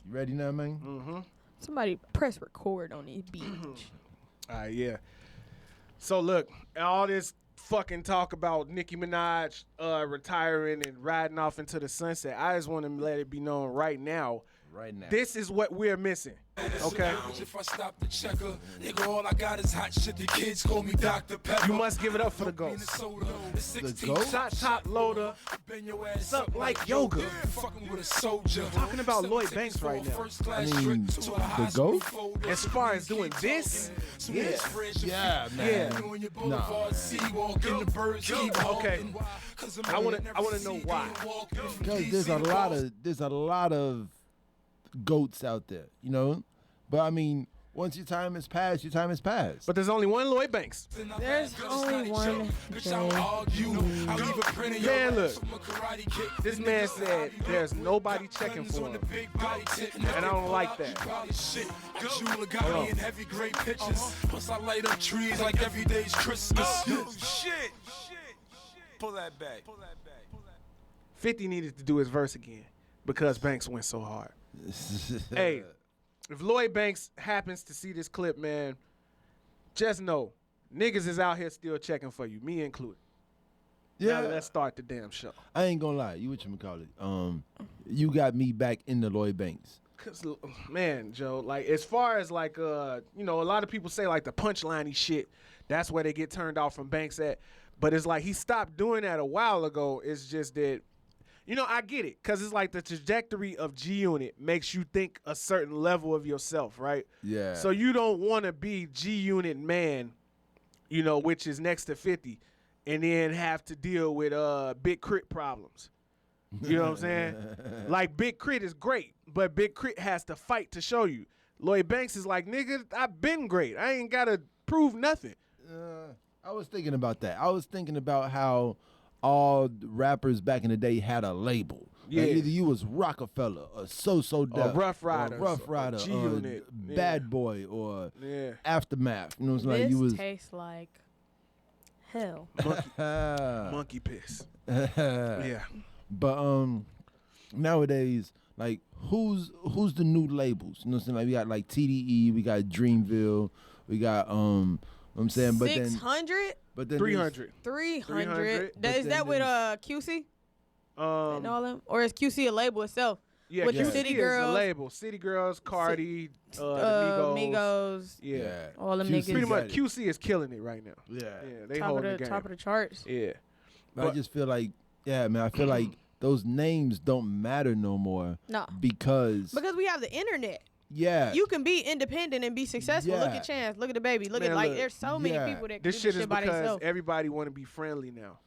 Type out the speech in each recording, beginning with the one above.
You ready now, man? Mm-hmm. Somebody press record on this beach. All right, yeah. So look, all this fucking talk about Nicki Minaj retiring and riding off into the sunset. I just want to let it be known right now. Right now. This is what we're missing. Okay. If I stop the checker, nigga, all I got is hot shit. The kids call me Dr. Pepper. You must give it up for the GOAT. The GOAT? Shot top loader. Suck like yoga. Fucking with a soldier. Talking about Lloyd Banks right now. I mean, the GOAT? As far as doing this, yeah. Yeah, man. Okay. I wanna know why. Because there's a lot of GOATs out there, you know? But I mean, once your time has passed, your time has passed. But there's only one Lloyd Banks. There's only one. Man, look. This man said there's nobody checking for him. And I don't like that. Plus I light up trees like every day's Christmas. Shit. Pull that back. 50 needed to do his verse again because Banks went so hard. Hey, if Lloyd Banks happens to see this clip, man, just know niggas is out here still checking for you, me included. Yeah, now let's start the damn show. I ain't gonna lie, you whatchamacallit, you got me back into Lloyd Banks. Cause man, Joe, like as far as like you know, a lot of people say like the punchline-y shit, that's where they get turned off from Banks at. But it's like he stopped doing that a while ago. It's just that, you know, I get it, because it's like the trajectory of G-Unit makes you think a certain level of yourself, right? Yeah. So you don't want to be G-Unit man, you know, which is next to 50, and then have to deal with Big Crit problems. You know what I'm saying? Like, Big Crit is great, but Big Crit has to fight to show you. Lloyd Banks is like, nigga, I've been great. I ain't got to prove nothing. I was thinking about that. I was thinking about how all rappers back in the day had a label. Yeah. Like either you was Rockefeller or So Def, Rough Riders, Rough Rider, G-Unit, Bad Boy, or Yeah. Aftermath. You know what I'm saying? This Like you was tastes like hell. Monkey piss. Yeah. But nowadays, like who's the new labels? You know what I'm saying? Like we got like TDE, we got Dreamville, we got you know what I'm saying, but 600? But then 300. 300. But Is that with QC? And all them? Or is QC a label itself? Yeah, with QC the City is Girls, a label. City Girls, Cardi, the Migos. Yeah. All them QC niggas. Pretty much got it. QC is killing it right now. Yeah. They top hold of the game. top of the charts. Yeah. But I just feel like, yeah, man, I feel like those names don't matter no more. No. Because we have the internet. yeah. You can be independent and be successful. Yeah. Look at Chance. Look at the baby. Look Man, at like look. there's so many Yeah. people that This do shit this is by because themselves. everybody want to be friendly now,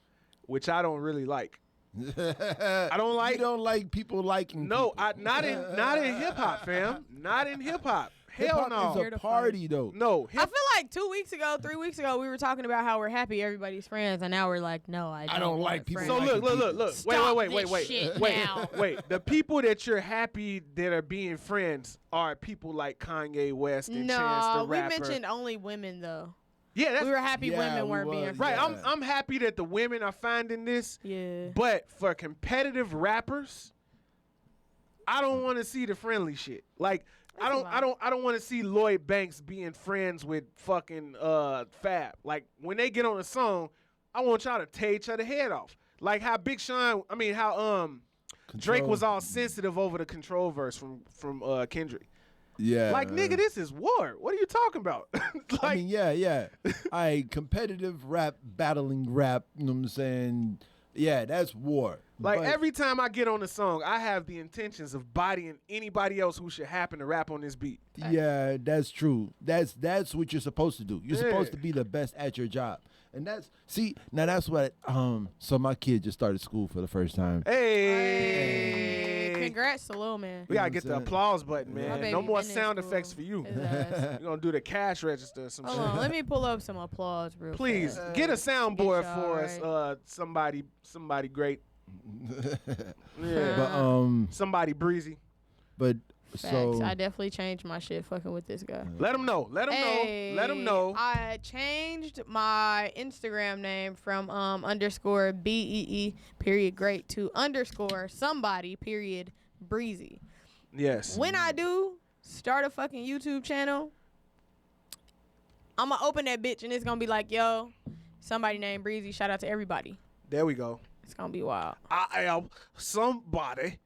which I don't really like. I don't like. You don't like people liking No, people. not in hip hop, fam. Not in hip hop. Hell Hip-hop no. is a party though. No. I feel like 3 weeks ago, we were talking about how we're happy everybody's friends, and now we're like, no, I don't like want people friends. So look. Stop Wait. this shit Wait. now. Wait. The people that you're happy that are being friends are people like Kanye West and Chance No, the we Rapper. mentioned only women though. Yeah, that's We were happy Yeah, women we weren't being was, friends. right. Yeah. I'm happy that the women are finding this. Yeah. But for competitive rappers, I don't want to see the friendly shit. Like I don't want to see Lloyd Banks being friends with fucking Fab. Like when they get on a song, I want y'all to tear each other head off. Like how Drake was all sensitive over the Control verse from Kendrick. Yeah. Like nigga, this is war. What are you talking about? Like I mean, yeah. Competitive rap, battling rap, you know what I'm saying? Yeah, that's war. Like But- every time I get on the song, I have the intentions of bodying anybody else who should happen to rap on this beat. Yeah, that's true. That's what you're supposed to do. You're Yeah. supposed to be the best at your job. And that's what so my kid just started school for the first time. Hey. Congrats to Lil Man. We gotta get the applause button, My man. baby No more been in sound school. effects for you. His ass. We're gonna do the cash register or some Hold shit. on, let me pull up some applause real Please fast. get a soundboard Get for y'all us. Somebody great. Yeah. But Somebody breezy. but Facts. so I definitely changed my shit fucking with this guy. Let them know. Let them Hey, know. Let them know. I changed my Instagram name from underscore BEE period great to underscore somebody period breezy. Yes. When I do start a fucking YouTube channel, I'm going to open that bitch and it's going to be like, yo, somebody named Breezy. Shout out to everybody. There we go. It's going to be wild. I am somebody.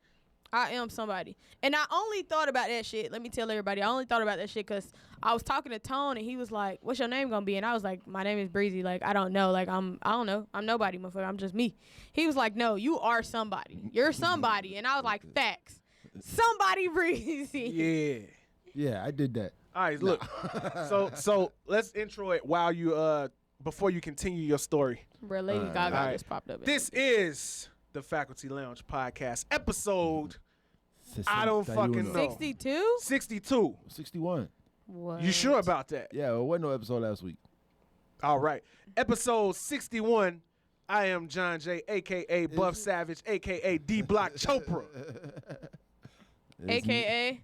I am somebody. And I only thought about that shit. Let me tell everybody. I only thought about that shit because I was talking to Tone and he was like, what's your name going to be? And I was like, my name is Breezy. Like, I don't know. Like, I don't know. I'm nobody, motherfucker. I'm just me. He was like, no, you are somebody. You're somebody. And I was like, facts. Somebody Breezy. Yeah. Yeah, I did that. All right, look. So let's intro it while you before you continue your story. Bro, Lady Gaga right. just popped up. This is the Faculty Lounge podcast episode. I don't fucking know. 62? 62. 61. What? You sure about that? Yeah, well, wasn't no episode last week. All right. Episode 61. I am John J, a.k.a. Buff Savage, a.k.a. D-Block Chopra. AKA?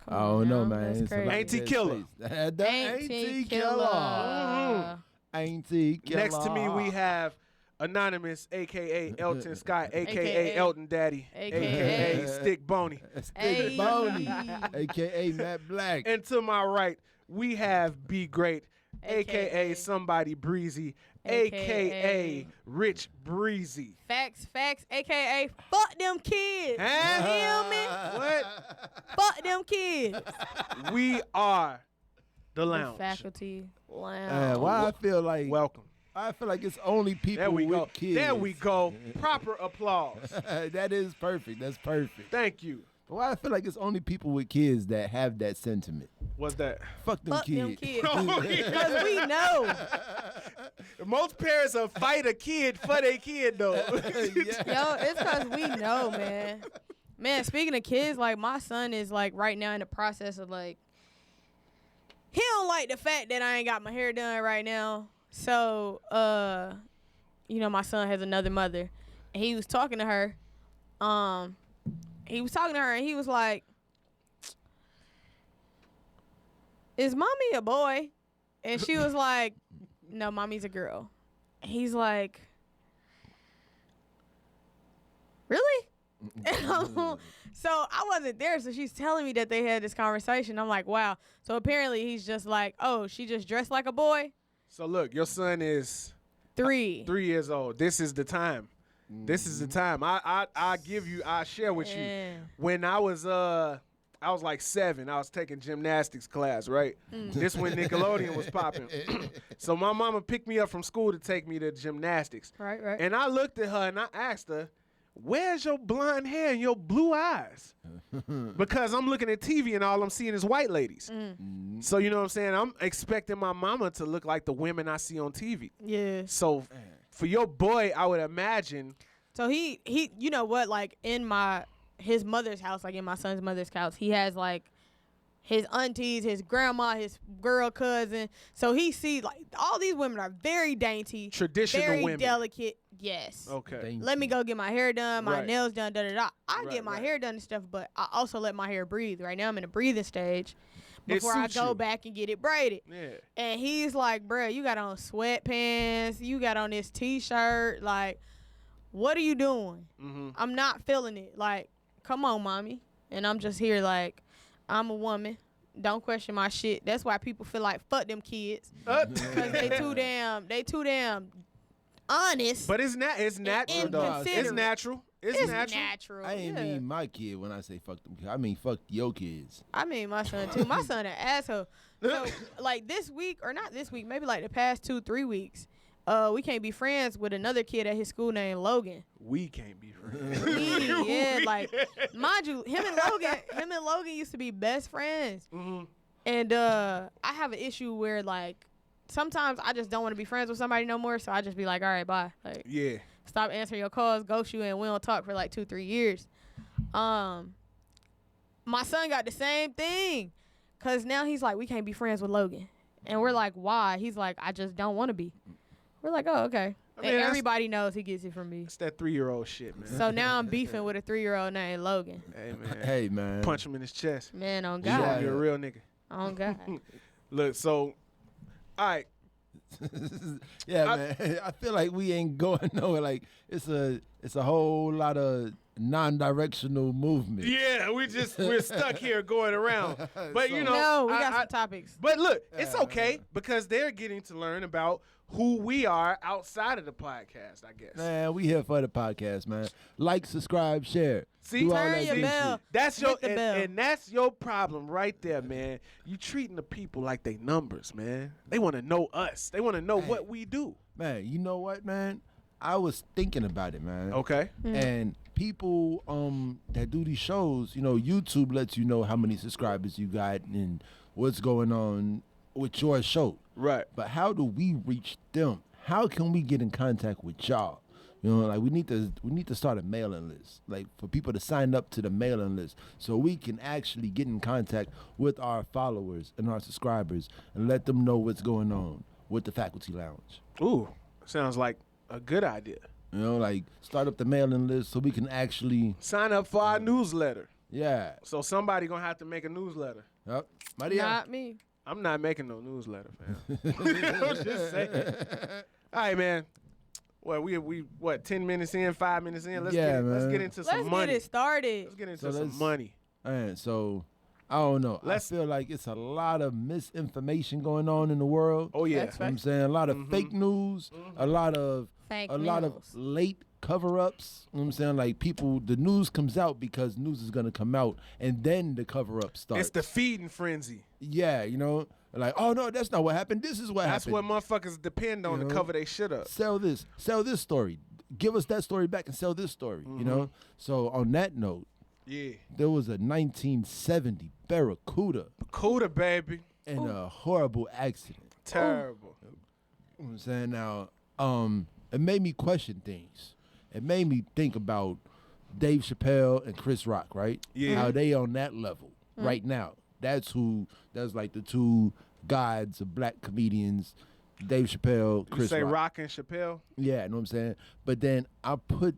I don't know, man. That's It's a crazy. lot of Auntie dead Killer. space. The Auntie Auntie Killer. Killer. Auntie Killer. Next to me, we have Anonymous, a.k.a. Elton Scott, a.k.a. AKA Elton Daddy, AKA a.k.a. Stick Boney. Hey. Stick Boney, a.k.a. Matt Black. And to my right, we have Be Great, a.k.a. AKA Somebody Breezy, a.k.a. Rich Breezy. Facts, AKA fuck them kids. Huh? You feel me? What? Fuck them kids. We are the The lounge. Faculty Lounge. Why I feel like Welcome. I feel like it's only people There we with go. kids. There we go. Proper applause. That is perfect. That's perfect. Thank you. But why I feel like it's only people with kids that have that sentiment. What's that? Fuck them Fuck kids. them kids. Oh, yeah. Because we know. Most parents will fight a kid for their kid, though. Yo, it's because we know, man. Man, speaking of kids, like, my son is, like, right now in the process of, like, he don't like the fact that I ain't got my hair done right now. So, you know, my son has another mother. And he was talking to her. And he was like, is mommy a boy? And she was like, no, mommy's a girl. And he's like, really? So I wasn't there, so she's telling me that they had this conversation. I'm like, wow. So apparently he's just like, oh, she just dressed like a boy? So look, your son is 3. 3 years old. This is the time. This is the time. I share with you. Yeah. When I was like 7, I was taking gymnastics class, right? This when Nickelodeon was popping. So my mama picked me up from school to take me to gymnastics. Right. And I looked at her and I asked her, where's your blonde hair and your blue eyes? Because I'm looking at TV and all I'm seeing is white ladies. So you know what I'm saying? I'm expecting my mama to look like the women I see on TV. Yeah. So for your boy, I would imagine. So he you know what, like in his mother's house, like in my son's mother's house, he has like his aunties, his grandma, his girl cousin. So he sees like all these women are very dainty, Traditional very women. delicate. Yes. Okay. Let me go get my hair done, my Right. nails done, da-da-da. I Right, get my right. hair done and stuff, but I also let my hair breathe. Right now I'm in a breathing stage It before I suits go you. back and get it braided. Yeah. And he's like, bruh, you got on sweatpants, you got on this T-shirt, like, what are you doing? Mm-hmm. I'm not feeling it. Like, come on, mommy. And I'm just here like, I'm a woman. Don't question my shit. That's why people feel like fuck them kids. Because they too damn honest. But it's natural though. It's inconsiderate. natural. It's natural. I ain't mean my kid when I say fuck them kids. I mean fuck your kids. I mean my son too. My son an asshole. So like this week, or not this week, maybe like the past 2-3 weeks, we can't be friends with another kid at his school named Logan. We can't be friends. Yeah, like mind you, him and Logan used to be best friends. Mm-hmm. And I have an issue where like sometimes I just don't want to be friends with somebody no more, so I just be like, all right, bye. Like Yeah. stop answering your calls, ghost you, and we don't talk for like 2-3 years. My son got the same thing, cause now he's like, we can't be friends with Logan, and we're like, why? He's like, I just don't want to be. We're like, oh, okay. I mean, And that's- everybody knows he gets it from me. It's that 3-year-old shit, man. So now I'm beefing with a 3-year-old named Logan. Hey man. Hey man. Punch him in his chest. Man, on Show him God. you're a real nigga. On God. Look, so all right. Yeah, man. I feel like we ain't going nowhere. Like it's a whole lot of non-directional movement. Yeah, we're stuck here going around. But you know, No, we got some topics. But look, it's okay because they're getting to learn about who we are outside of the podcast, I guess. Man, we here for the podcast, man. Like, subscribe, share. See, Do all turn that your good bell. shit. That's your Hit the bell. and that's your problem right there, man. You treating the people like they numbers, man. They want to know us. They want to know what we do. Man, you know what, man? I was thinking about it, man. Okay. And people that do these shows, you know, YouTube lets you know how many subscribers you got and what's going on with your show. Right. But how do we reach them? How can we get in contact with y'all? You know, like we need to start a mailing list, like for people to sign up to the mailing list, so we can actually get in contact with our followers and our subscribers and let them know what's going on with the Faculty Lounge. Ooh, sounds like a good idea. You know, like start up the mailing list so we can actually, Sign up for our newsletter. yeah. So somebody gonna have to make a newsletter. Yep. Maria. Not me. I'm not making no newsletter, fam. I'm just saying. All right, man. Well, we 10 minutes in, 5 minutes in. Let's Yeah, let's man. get into some Let's money. get it started. Let's get into So some let's- money. And so, I don't know. Let's- I feel like it's a lot of misinformation going on in the world. Oh yeah. That's You know what I'm saying? A lot of fake news, a lot of Fake lot of news. late cover-ups. You know what I'm saying? Like the news comes out because news is gonna come out, and then the cover-up starts. It's the feeding frenzy. Yeah, you know, like, oh no, that's not what happened. This is what That's happened. what motherfuckers depend on You to know? cover their shit up. Sell this story. Give us that story back and sell this story. You know. So on that note, Yeah. there was a 1970 Barracuda Cuda, baby. in a horrible accident. Terrible. You know what I'm saying? Now, it made me question things. It made me think about Dave Chappelle and Chris Rock, right? Yeah. How they on that level right now. That's like the two gods of black comedians, Dave Chappelle, You Chris say Rock. Rock and Chappelle? Yeah, you know what I'm saying? But then I put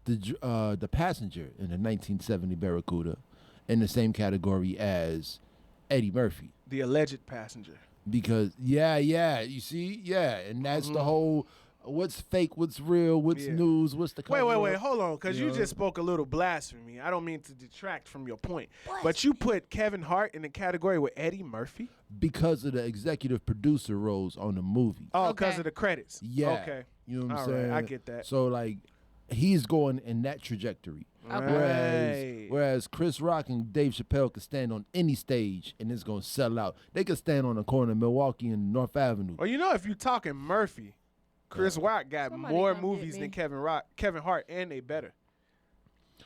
the passenger in the 1970 Barracuda in the same category as Eddie Murphy. The alleged passenger. Because you see, and that's the whole what's fake, what's real, what's Yeah. news, what's the cover Wait, up. hold on, because you know? just spoke a little blasphemy. I don't mean to detract from your point. But you put Kevin Hart in the category with Eddie Murphy? Because of the executive producer roles on the movie. Oh, because Okay. of the credits. Yeah. Okay. You know what I'm All saying? right, I get that. So like he's going in that trajectory. Right. Whereas Chris Rock and Dave Chappelle could stand on any stage and it's gonna sell out. They could stand on the corner of Milwaukee and North Avenue. Well, you know, if you're talking Murphy, Chris Rock got Somebody more come get movies me. than Kevin Hart, and they better.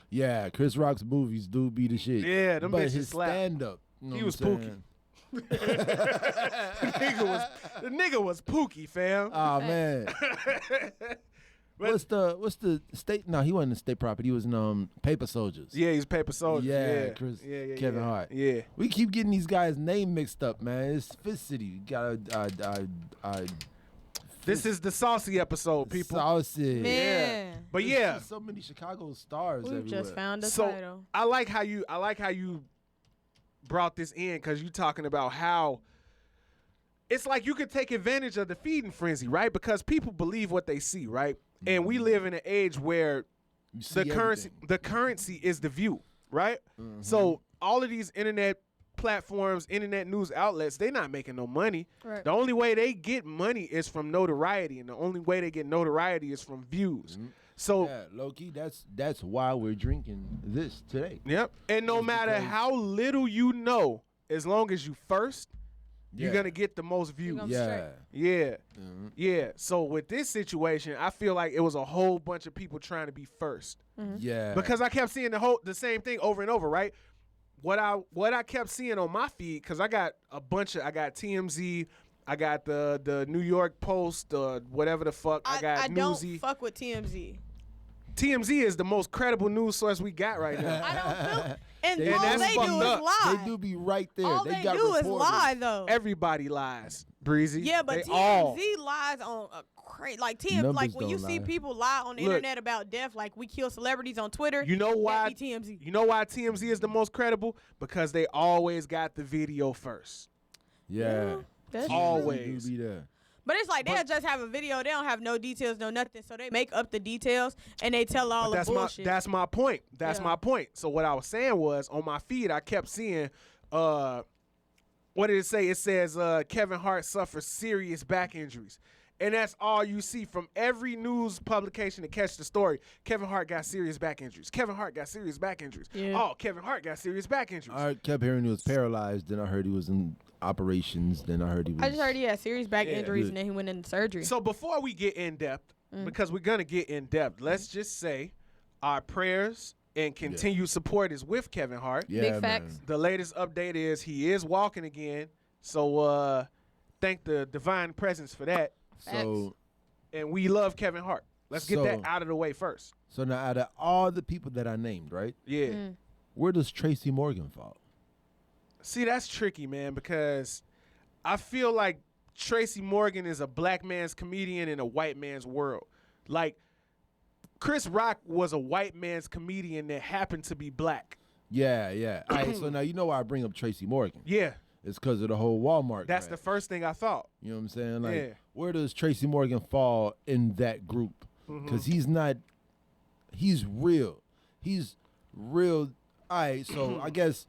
Yeah, Chris Rock's movies do be the shit. Yeah, them but bitches his slap. stand up, He was pookie. The nigga was pookie, fam. Oh man. What's the state? No, he wasn't in State Property. He was in Paper Soldiers. Yeah, he's Paper Soldier. Yeah, Yeah, Chris- yeah, Kevin yeah. Hart. Yeah. We keep getting these guys' name mixed up, man. It's Fifth City. You got This is the Saucy episode, people. Saucy. Man. But There's yeah, just so many Chicago stars We everywhere. just found a so title. I like how you brought this in because you talking about how it's like you could take advantage of the feeding frenzy, right? Because people believe what they see, right? And we live in an age where You see the currency is the view, right? So all of these internet platforms, internet news outlets, they not making no money. Right. The only way they get money is from notoriety, and the only way they get notoriety is from views. So Yeah, Loki. That's why we're drinking this today. yep. And no It's matter because- how little you know, as long as you first, you're Yeah. gonna get the most views. gonna- Yeah. Yeah. Yeah. So with this situation, I feel like it was a whole bunch of people trying to be first. Yeah. Because I kept seeing the same thing over and over, right? What I kept seeing on my feed, because I got TMZ, I got the New York Post, whatever the fuck, I got I don't Newsy. fuck with TMZ. TMZ is the most credible news source we got right now. I don't feel. And They- all that's they do fucked is up. lie. They do be right there. All they they got do is reporters. lie, though. Everybody lies, Breezy. Yeah, but They TMZ all. lies on a crazy. Like Numbers like when you don't see lie. people lie on the Look. internet about death, like we kill celebrities on Twitter. You know why? That be TMZ. You know why TMZ is the most credible? Because they always got the video first. Yeah. That's Always. They do be there. But it's like they'll just have a video. They don't have no details, no nothing. So they make up the details and they tell all the bullshit. That's my point. That's Yeah. my point. So what I was saying was on my feed, I kept seeing, what did it say? It says Kevin Hart suffers serious back injuries. And that's all you see from every news publication to catch the story. Kevin Hart got serious back injuries. Kevin Hart got serious back injuries. Yeah. Oh, Kevin Hart got serious back injuries. I kept hearing he was paralyzed. Then I heard he was in operations. Then I heard he was. I just heard he had serious back Yeah. injuries and then he went into surgery. So before we get in depth, because we're going to get in depth, let's just say our prayers and continued support is with Kevin Hart. Yeah, Big man. facts. The latest update is he is walking again. So thank the divine presence for that. So, And we love Kevin Hart. Let's get that So- out of the way first. so now out of all the people that I named, right, Yeah. where does Tracy Morgan fall? See, that's tricky, man, because I feel like Tracy Morgan is a black man's comedian in a white man's world. Like, Chris Rock was a white man's comedian that happened to be black. Yeah, yeah. All right, so now you know why I bring up Tracy Morgan. Yeah, It's because of the whole Walmart. that's the crash. first thing I thought. You know what I'm saying? Like, Yeah. where does Tracy Morgan fall in that group? Because he's not. He's real. He's real. All right, so I guess,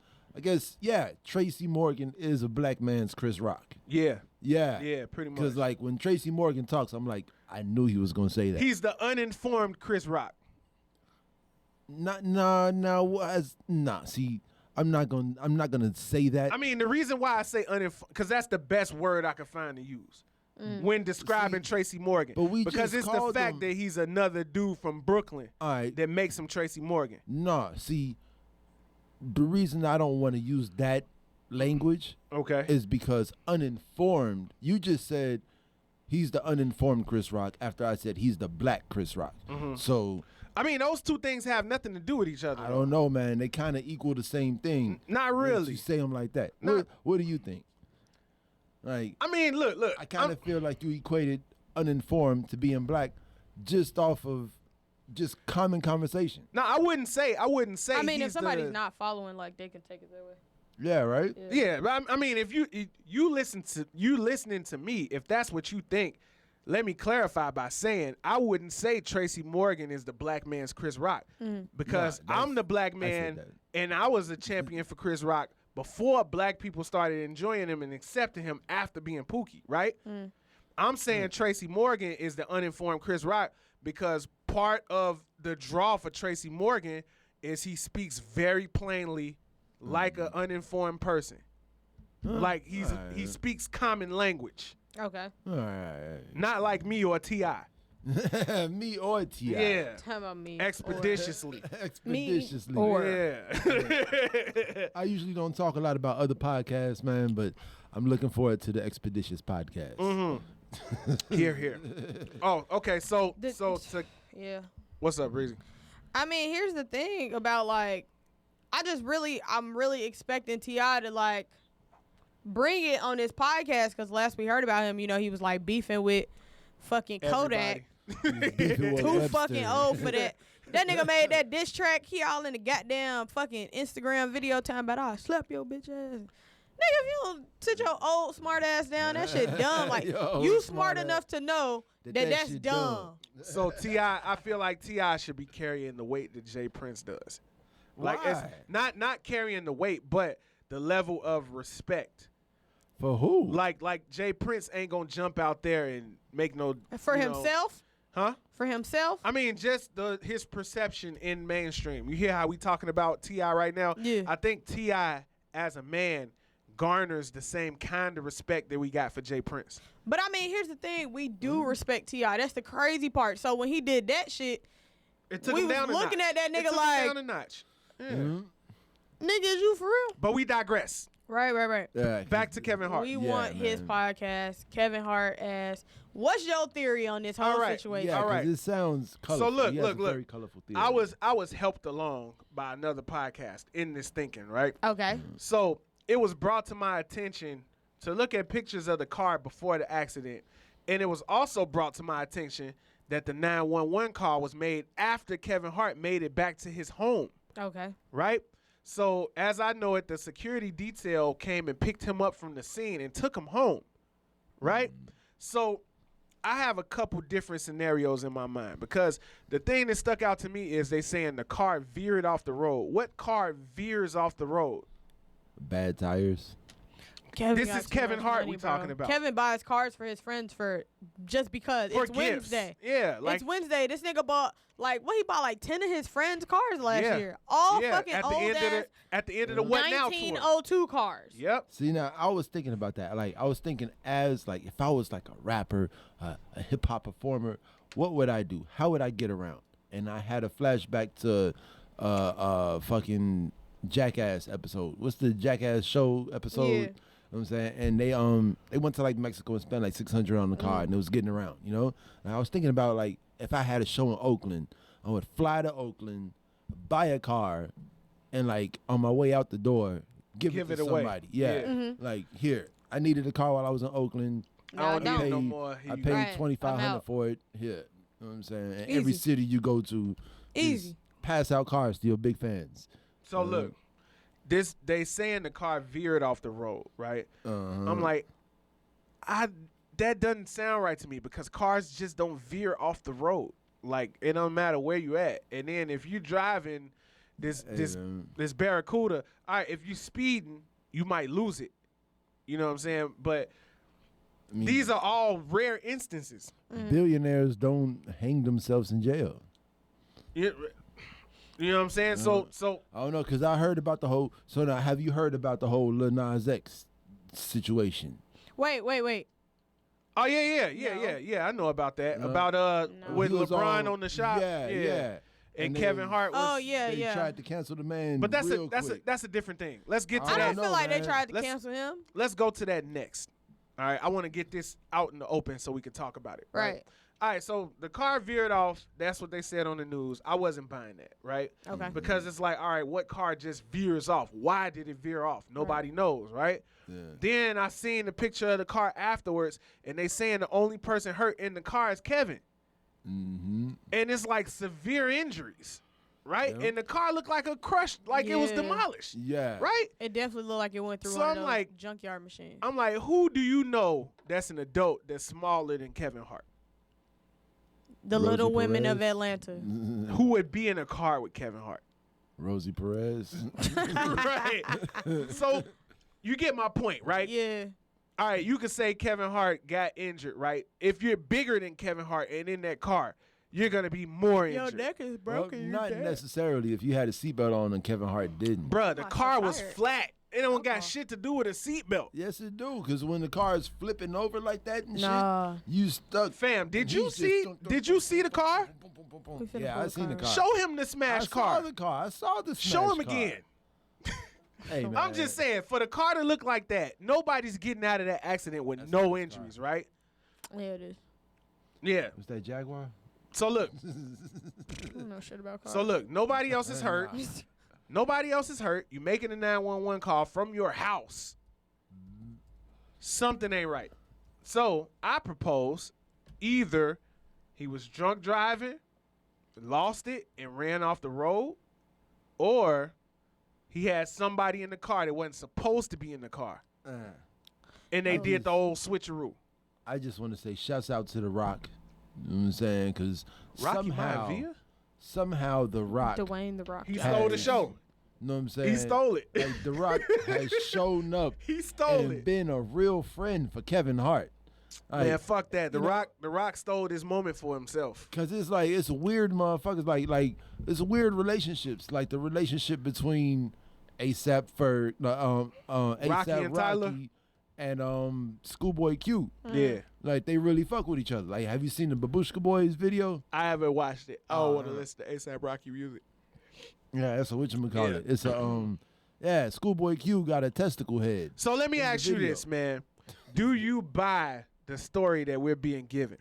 yeah. Tracy Morgan is a black man's Chris Rock. Yeah, Yeah. yeah, pretty much. Because like when Tracy Morgan talks, I'm like, I knew he was gonna say that. He's the uninformed Chris Rock. Nah. See, I'm not gonna say that. I mean, the reason why I say uninformed, because that's the best word I could find to use when describing Tracy Morgan. but we because just it's the called fact him- that he's another dude from Brooklyn All right. that makes him Tracy Morgan. Nah. See, the reason I don't want to use that language Okay. is because uninformed. You just said he's the uninformed Chris Rock after I said he's the black Chris Rock. So I mean, those two things have nothing to do with each other. I don't know, man. They kind of equal the same thing. Not once really. You say them like that. Not- What do you think? Like, I mean, look. I kind of feel like you equated uninformed to being black just off of just common conversation. No, I wouldn't say. I mean, he's if somebody's the- not following, like, they can take it that way. Yeah, right? Yeah, but I mean, if you listening to me, if that's what you think, let me clarify by saying I wouldn't say Tracy Morgan is the black man's Chris Rock because Nah, I'm the black said man that. and I was a champion for Chris Rock before black people started enjoying him and accepting him after being Pookie, right? I'm saying Tracy Morgan is the uninformed Chris Rock because part of the draw for Tracy Morgan is he speaks very plainly like an uninformed person. Like he speaks common language, Okay. All right. not like me or T.I. Me or T.I. Yeah, Talking about me. expeditiously. Expeditiously. or- Yeah. I usually don't talk a lot about other podcasts, man, but I'm looking forward to the Expeditious podcast. Here. Oh, okay. So The- Yeah. what's up, Breezy? I mean, here's the thing about, like, I'm really expecting T.I. to, like, bring it on this podcast because last we heard about him, you know, he was, like, beefing with fucking Kodak. Beefing with Too Webster. fucking old for that. That nigga made that diss track. He all in the goddamn fucking Instagram video time about, I slap your bitch ass. Nigga, if you don't sit your old smart ass down, that shit dumb. Like, Yo, you smart smart ass. enough to know that that's shit dumb. So T.I., I feel like T.I. should be carrying the weight that Jay Prince does. Like it's Why? not carrying the weight, but the level of respect. For who? Like Jay Prince ain't gonna jump out there and make no For you know- himself? huh? For himself? I mean, just his perception in mainstream. You hear how we talking about T.I. right now? Yeah. I think T.I. as a man garners the same kind of respect that we got for Jay Prince. But I mean, here's the thing: we do respect T.I. That's the crazy part. So when he did that shit, It took We him was down a looking notch. at that It nigga took him like- down a notch. Yeah. nigga, is you for real? But we digress. Right. Yeah, Back to Kevin Hart. We Yeah, want his man. podcast, Kevin Hart, as what's your theory on this whole All right. situation? Yeah, All right. because it sounds colorful. look, He has look, a look. very colorful theory. I was helped along by another podcast in this thinking, right? Okay. So it was brought to my attention to look at pictures of the car before the accident. And it was also brought to my attention that the 911 call was made after Kevin Hart made it back to his home, Okay. right? So as I know it, the security detail came and picked him up from the scene and took him home, right? So I have a couple different scenarios in my mind because the thing that stuck out to me is they saying the car veered off the road. What car veers off the road? Bad tires. Kevin This got is too Kevin much Hart money, we bro. talking about. Kevin buys cars for his friends for just because For it's gifts. Wednesday. Yeah, like It's Wednesday. This nigga bought he bought like 10 of his friends' cars last year. All fucking at the old end ass at the end of the What Now tour. 1902 cars. Yep. See, now I was thinking about that. Like, I was thinking as like if I was like a rapper, a hip hop performer, what would I do? How would I get around? And I had a flashback to fucking Jackass episode. What's the Jackass show episode? Yeah. You know what I'm saying? And they went to like Mexico and spent like $600 on the car and it was getting around, you know? And I was thinking about like if I had a show in Oakland, I would fly to Oakland, buy a car, and like on my way out the door, give it to away. somebody. Yeah. Mm-hmm. Like, here, I needed a car while I was in Oakland. No, I I don't don't. need it no more. Here I you paid go. Right, I'm $2,500 out. for it. Here. You know what I'm saying? And every Easy. city you go to, Easy. just pass out cars to your big fans. So look, they saying the car veered off the road, right? I'm like, that doesn't sound right to me because cars just don't veer off the road. Like, it don't matter where you at. And then if you driving this Barracuda, all right, if you speeding, you might lose it. You know what I'm saying? But I mean, these are all rare instances. billionaires don't hang themselves in jail. You know what I'm saying? So I don't know, because I heard about the whole. So now, have you heard about the whole Lil Nas X situation? Wait. oh yeah. I know about that. No. About with He was LeBron on the shop. Yeah. And then Kevin Hart was. Oh yeah, They yeah. tried to cancel the man. But that's real quick. a different thing. Let's get to I I that. don't know, feel like man. they tried to Let's- cancel him. Let's go to that next. All right, I want to get this out in the open so we can talk about it. Right. All right, so the car veered off. That's what they said on the news. I wasn't buying that, right? Okay. Because it's like, all right, what car just veers off? Why did it veer off? Nobody knows, right? Yeah. Then I seen the picture of the car afterwards, and they saying the only person hurt in the car is Kevin. Mm-hmm. And it's like severe injuries, right? Yeah. And the car looked like a crushed, like it was Yeah. demolished, Yeah. right? It definitely looked like it went through So one I'm of those like- junkyard machines. I'm like, who do you know that's an adult that's smaller than Kevin Hart? The Rosie Little Women of Perez. Atlanta. Who would be in a car with Kevin Hart? Rosie Perez. Right. So you get my point, right? Yeah. All right, you could say Kevin Hart got injured, right? If you're bigger than Kevin Hart and in that car, you're going to be more Your injured. neck is Well, broken. not necessarily if you had a seatbelt on and Kevin Hart didn't. Bruh, the I'm car so was tired. flat. It don't Uh-uh. got shit to do with a seatbelt. Yes, it do. Because when the car is flipping over like that and Nah. shit, you stuck. Fam, did And you he's just see? dunk, dunk, Did you dunk, see the dunk, car? dunk, dunk, dunk, dunk. We finna Yeah, pull I the seen the car car. up. Show him the I smash saw car. the car. I saw the smash Show him car. again. Hey, man. I'm just saying, for the car to look like that, nobody's getting out of that accident with That's no a nice injuries, right? Yeah, it is. Yeah. Was that Jaguar? So look, I don't know shit about cars. so look, nobody else is hurt. Nobody else is hurt. You making a 911 call from your house. Something ain't right. So I propose either he was drunk driving, lost it, and ran off the road, or he had somebody in the car that wasn't supposed to be in the car, and they did the old switcheroo. I just want to say shouts out to The Rock. You know what I'm saying? Because Rocky somehow The Rock, Dwayne the Rock. He Johnson. stole the Has- show. you know what I'm saying? He stole it. Like, The Rock has shown up He stole and it. been a real friend for Kevin Hart. Man, fuck that. The you know- Rock stole this moment for himself. Cause it's like it's weird, motherfuckers. Like it's weird relationships. Like the relationship between ASAP Ferg, ASAP Rocky and Tyler? Rocky, and Schoolboy Q. Yeah. Like they really fuck with each other. Like, have you seen the Babushka Boys video? I haven't watched it. I don't want to listen to ASAP Rocky music. Yeah, that's a whatchamacallit. Yeah. It's a Schoolboy Q got a testicle head. So let me In the ask you video. this, man. Do you buy the story that we're being given?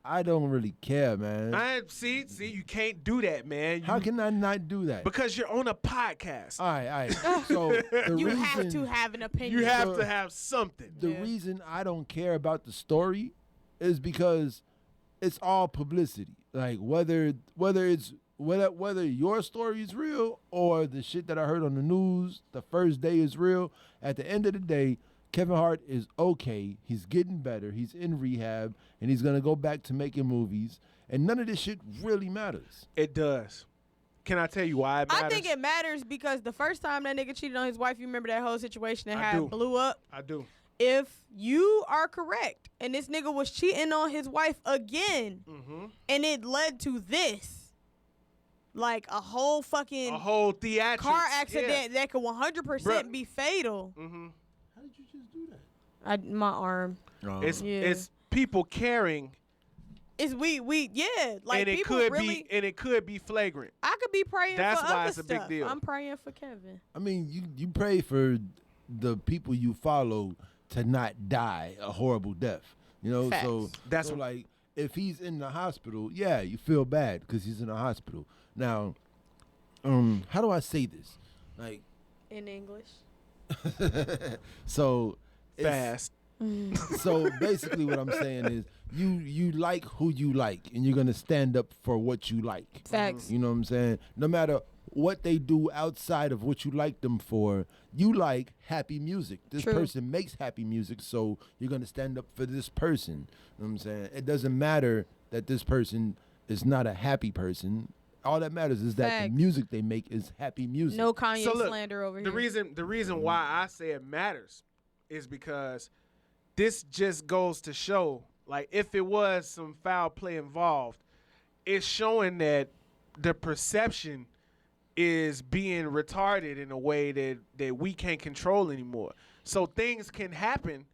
I don't really care, man. See, you can't do that, man. How can I not do that? Because you're on a podcast. All right. So the You reason, have to have an opinion. You have So- to have something. the Yeah. reason I don't care about the story is because it's all publicity. Like whether your story is real or the shit that I heard on the news the first day is real, at the end of the day, Kevin Hart is okay. He's getting better. He's in rehab, and he's gonna go back to making movies. And none of this shit really matters. It does. Can I tell you why it matters? I think it matters because the first time that nigga cheated on his wife, you remember that whole situation that I do. blew up? I do. If you are correct and this nigga was cheating on his wife again and it led to this, like a whole theatrics. car accident that could 100% be fatal. How did you just do that? My arm. It's people caring. It's we like and it people could really, be it could be flagrant. I could be praying That's for why other it's a stuff. big deal. I'm praying for Kevin. I mean, you pray for the people you follow to not die a horrible death. You know, Facts. so That's so like if he's in the hospital, yeah, you feel bad because he's in the hospital. Now, how do I say this? Like In English. so Fast. So basically what I'm saying is you like who you like and you're gonna stand up for what you like. Facts. You know what I'm saying? No matter what they do outside of what you like them for, you like happy music. This True. person makes happy music, so you're gonna stand up for this person. You know what I'm saying? It doesn't matter that this person is not a happy person. All that matters is that the Facts. music they make is happy music. No Kanye So look, slander over The here. reason why I say it matters is because this just goes to show, like, if it was some foul play involved, it's showing that the perception is being retarded in a way that we can't control anymore. So things can happen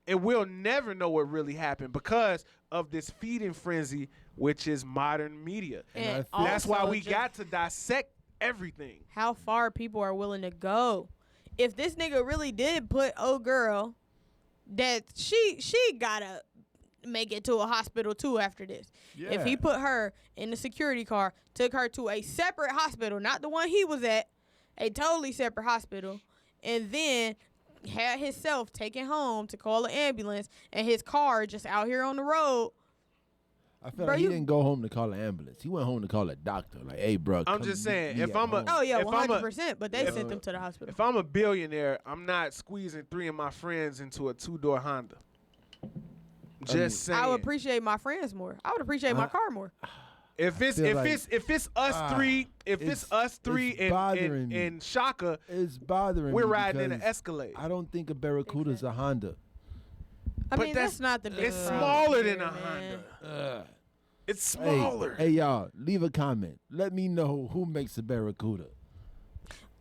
and we'll never know what really happened because of this feeding frenzy, which is modern media. And That's why also we just got to dissect everything. how far people are willing to go. If this nigga really did put old girl, that she gotta make it to a hospital too after this. If Yeah. he put her in the security car, took her to a separate hospital, not the one he was at, a totally separate hospital, and then had himself taken home to call an ambulance, and his car just out here on the road. I feel Bro, like he you- didn't go home to call an ambulance. He went home to call a doctor. Like, hey, bro. I'm come just meet saying, me if at I'm a- home. Oh yeah, If I'm a- 100%. But they sent them to the hospital. If I'm a billionaire, I'm not squeezing 3 of my friends into a 2-door Honda. Just saying. I would appreciate my friends more. I would appreciate my car more. if it's feel if like- it's us three, if it's us three it's bothering and me. and Shaka, It's bothering we're me riding in an because Escalade. I don't think a Barracuda's a Honda. I But mean, that's not the big it's problem smaller here, than a man. Honda. It's Hey, smaller. hey, y'all, leave a comment. Let me know who makes a Barracuda.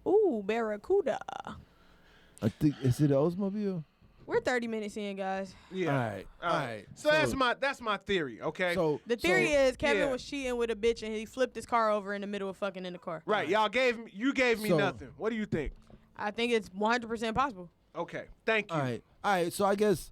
Ooh, Barracuda. I think is it an Oldsmobile? We're 30 minutes in, guys. Yeah. All right. So that's my theory. Okay. So The theory is Kevin yeah. was cheating with a bitch and he flipped his car over in the middle of fucking in the car. right. You gave me So- nothing. What do you think? I think it's 100% possible. Okay. Thank you. all right. So I guess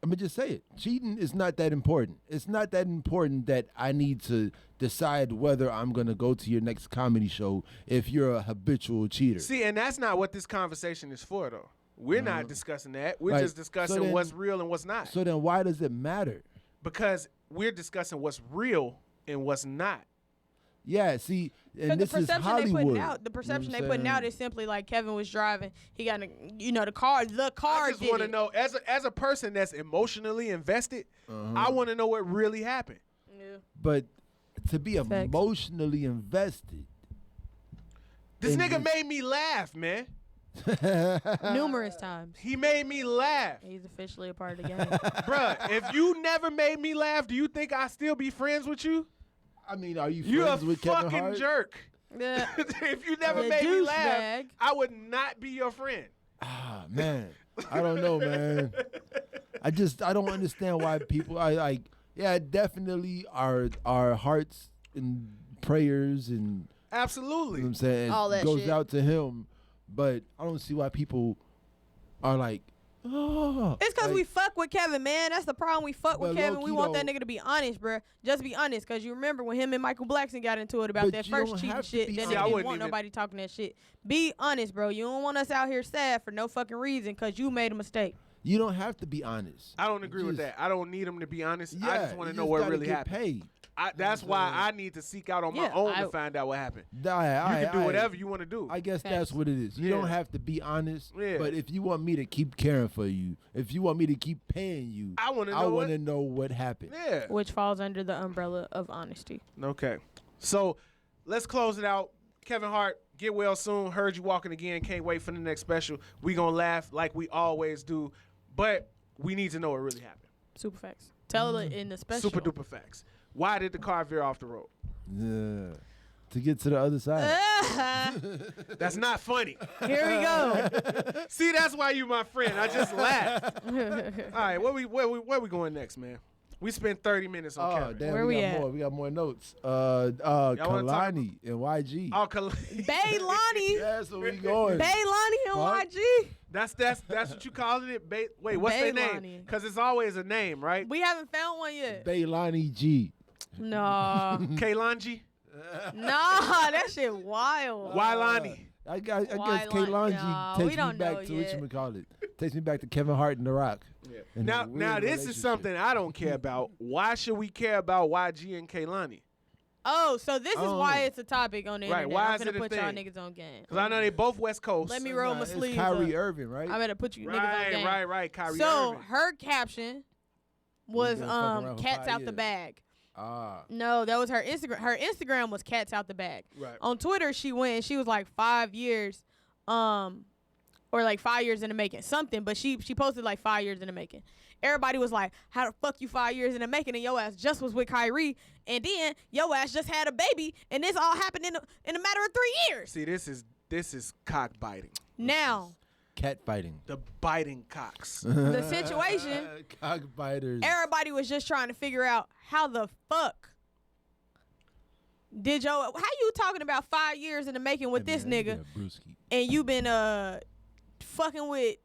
I'm gonna just say it. Cheating is not that important. It's not that important that I need to decide whether I'm gonna go to your next comedy show if you're a habitual cheater. See, and that's not what this conversation is for, though. We're not discussing that. We're Right. just discussing So then- what's real and what's not. So then why does it matter? Because we're discussing what's real and what's not. Yeah, see, and But the this is perception Hollywood. they putting You out, the know perception what they I'm putting out saying? is simply like Kevin was driving. He got, the car. The car I just did want to it. know, as a person that's emotionally invested, I want to know what really happened. Yeah. But to be Facts. emotionally invested, This And nigga this- made me laugh, man. Numerous times. He made me laugh. He's officially a part of the game. Bruh, if you never made me laugh, do you think I still be friends with you? I mean, are you You a friends with Kevin fucking Hart? jerk. Yeah. If you never The made me laugh, douchebag. I would not be your friend. Ah, man, I don't know, man. I don't understand why people. I like, yeah, definitely our hearts and prayers and Absolutely. you know what I'm saying All that goes shit. out to him, but I don't see why people are like, oh. It's because like, we fuck with Kevin, man. That's the problem. We fuck with But Kevin. We low-key want that though- nigga to be honest, bruh. Just be honest. Because you remember when him and Michael Blackson got into it about But that you first don't cheating have to shit. be Then honest. they See, I didn't wouldn't want even- nobody talking that shit. Be honest, bro. You don't want us out here sad for no fucking reason because you made a mistake. You don't have to be honest. I don't agree with Just- that. I don't need him to be honest. Yeah, I just want to you know what gotta really get happened. paid. That's why I need to seek out on my own to find out what happened. You can do whatever you want to do. I guess that's what it is. You don't have to be honest. Yeah. But if you want me to keep caring for you, if you want me to keep paying you, I want to know what happened. Yeah. Which falls under the umbrella of honesty. Okay. So let's close it out. Kevin Hart, get well soon. Heard you walking again. Can't wait for the next special. We gonna laugh like we always do, but we need to know what really happened. Super facts. Tell it in the special. Super duper facts. Why did the car veer off the road? Yeah. To get to the other side. That's not funny. Here we go. See, that's why you my friend. I just laughed. All right, where we going next, man? We spent 30 minutes on Kevin. Damn, Where we at? more. We got more notes. Kalani and YG. Oh, Baylani. That's where we going. Baylani and What? YG. That's what you calling it? Wait, what's their name? Baylani. Because it's always a name, right? We haven't found one yet. Baylani G. No. Kaylanji? Nah, that shit wild. Wylani? I guess Why Kaylanji nah, we takes me don't back know to yet. whatchamacallit. Takes me back to Kevin Hart and The Rock. Yeah. And Now the weird this is relationship. something I don't care about. Why should we care about YG and Kaylani? Oh, so this is Oh. why it's a topic on the Right, internet. why I'm is gonna it a put y'all thing? niggas on game. Because I know they both West Coast. Let me roll my It's sleeves Kyrie up. Irving, right? I better put you niggas on game. Right. Kyrie So Irving. her caption was been fucking around for cats 5 out the years. bag. Ah. No, that was her Instagram. Her Instagram was cats out the bag. Right. On Twitter, she went and she was like 5 years, or like 5 years in the making, something. But she posted like 5 years in the making. Everybody was like, "How the fuck you 5 years in the making and your ass just was with Kyrie, and then your ass just had a baby, and this all happened in a matter of 3 years." See, this is cock biting. Now Cat fighting. The biting cocks. the situation, Cockbiters. everybody was just trying to figure out how the fuck did how you talking about 5 years in the making with this nigga, and you been fucking with.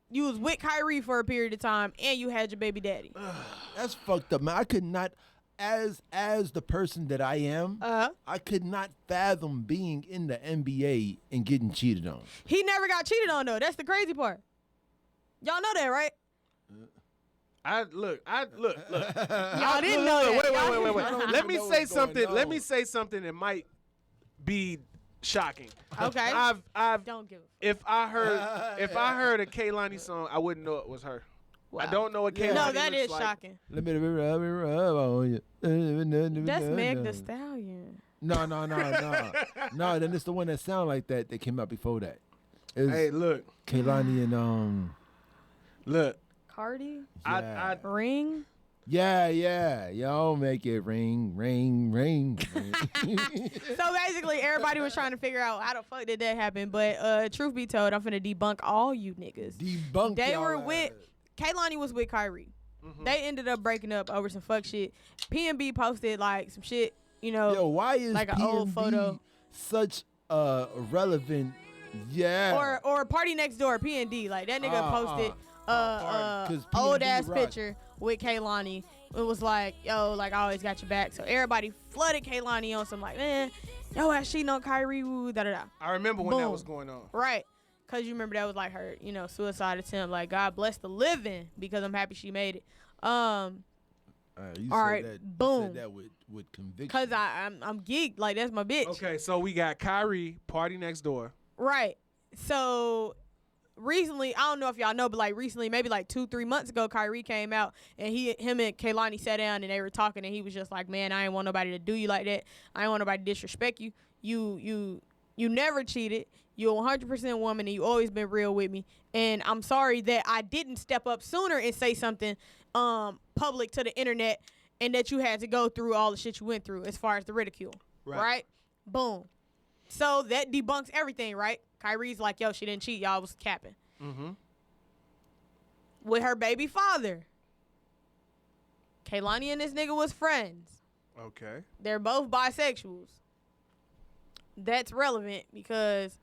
You was with Kyrie for a period of time, and you had your baby daddy. That's fucked up, man. I could not, as the person that I am, I could not fathom being in the NBA and getting cheated on. He never got cheated on though. That's the crazy part. Y'all know that, right? Look. Y'all didn't know that. Wait. Let me say something. Let me say something that might be shocking. Okay. I've Don't give a fuck. if I heard a Kaylani song, I wouldn't know it was her. Wow. I don't know what Kaylani No, that looks is like. shocking. Let me rub on you. That's Meg the Stallion. No. No, then it's the one that sound like that came out before that. It was Hey, look. Kaylani and Look. Cardi? I Ring? Yeah. Y'all make it ring. So basically, everybody was trying to figure out how the fuck did that happen. But truth be told, I'm finna debunk all you niggas. Debunk. They y'all were ass. with Kaylani was with Kyrie. They ended up breaking up over some fuck shit. P&B posted like some shit, you know. Yo, why is like an old P&B photo. such a relevant? Yeah. Or Party Next Door, P&D. Like that nigga posted 'Cause old P&D ass rock. picture with Kaylani. It was like, yo, like I always got your back. So everybody flooded Kaylani on some like, man, yo ass cheating on Kyrie, woo, da da da. I remember when that Boom. was going on. Right. Cause you remember that was like her, you know, suicide attempt. Like God bless the living because I'm happy she made it. You all said right, that, boom. You said that with conviction. Cause I'm geeked. Like that's my bitch. Okay, so we got Kyrie, Party Next Door. Right. So recently, I don't know if y'all know, but like recently, maybe like 2-3 months ago, Kyrie came out and him and Kaylani sat down and they were talking and he was just like, man, I ain't want nobody to do you like that. I ain't want nobody to disrespect you. You never cheated. You're 100% woman and you always been real with me. And I'm sorry that I didn't step up sooner and say something public to the internet and that you had to go through all the shit you went through as far as the ridicule. Right? Boom. So that debunks everything, right? Kyrie's like, yo, she didn't cheat. Y'all was capping. Mm-hmm. With her baby father. Kaylani and this nigga was friends. Okay. They're both bisexuals. That's relevant because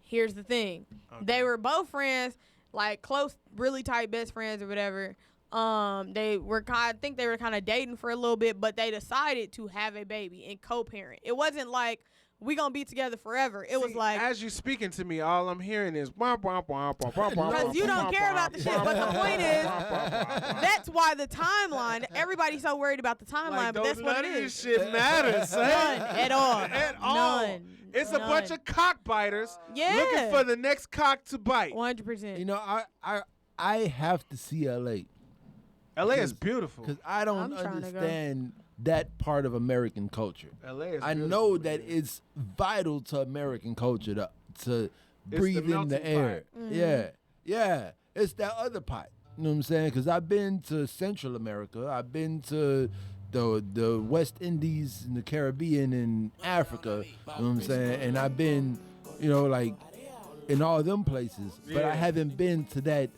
here's the thing. Okay. They were both friends, like close, really tight best friends or whatever. I think they were kind of dating for a little bit, but they decided to have a baby and co-parent. It wasn't like we gonna be together forever. It was like, as you speaking to me, all I'm hearing is because you don't care about the shit. But the point is, that's why the timeline. Everybody's so worried about the timeline, but that's what it is. This shit matters. None at all. At all. None. It's a bunch of cockbiters looking for the next cock to bite. 100%. You know, I have to see LA. LA is beautiful. Because I don't I'm trying to go. understand that part of American culture. LA is I beautiful, know that man. it's vital to American culture to the breathe in the melting air. pot. Yeah. It's that other pot. You know what I'm saying? Because I've been to Central America. I've been to the West Indies and the Caribbean and Africa. You know what I'm saying? And I've been, like in all them places. But I haven't been to that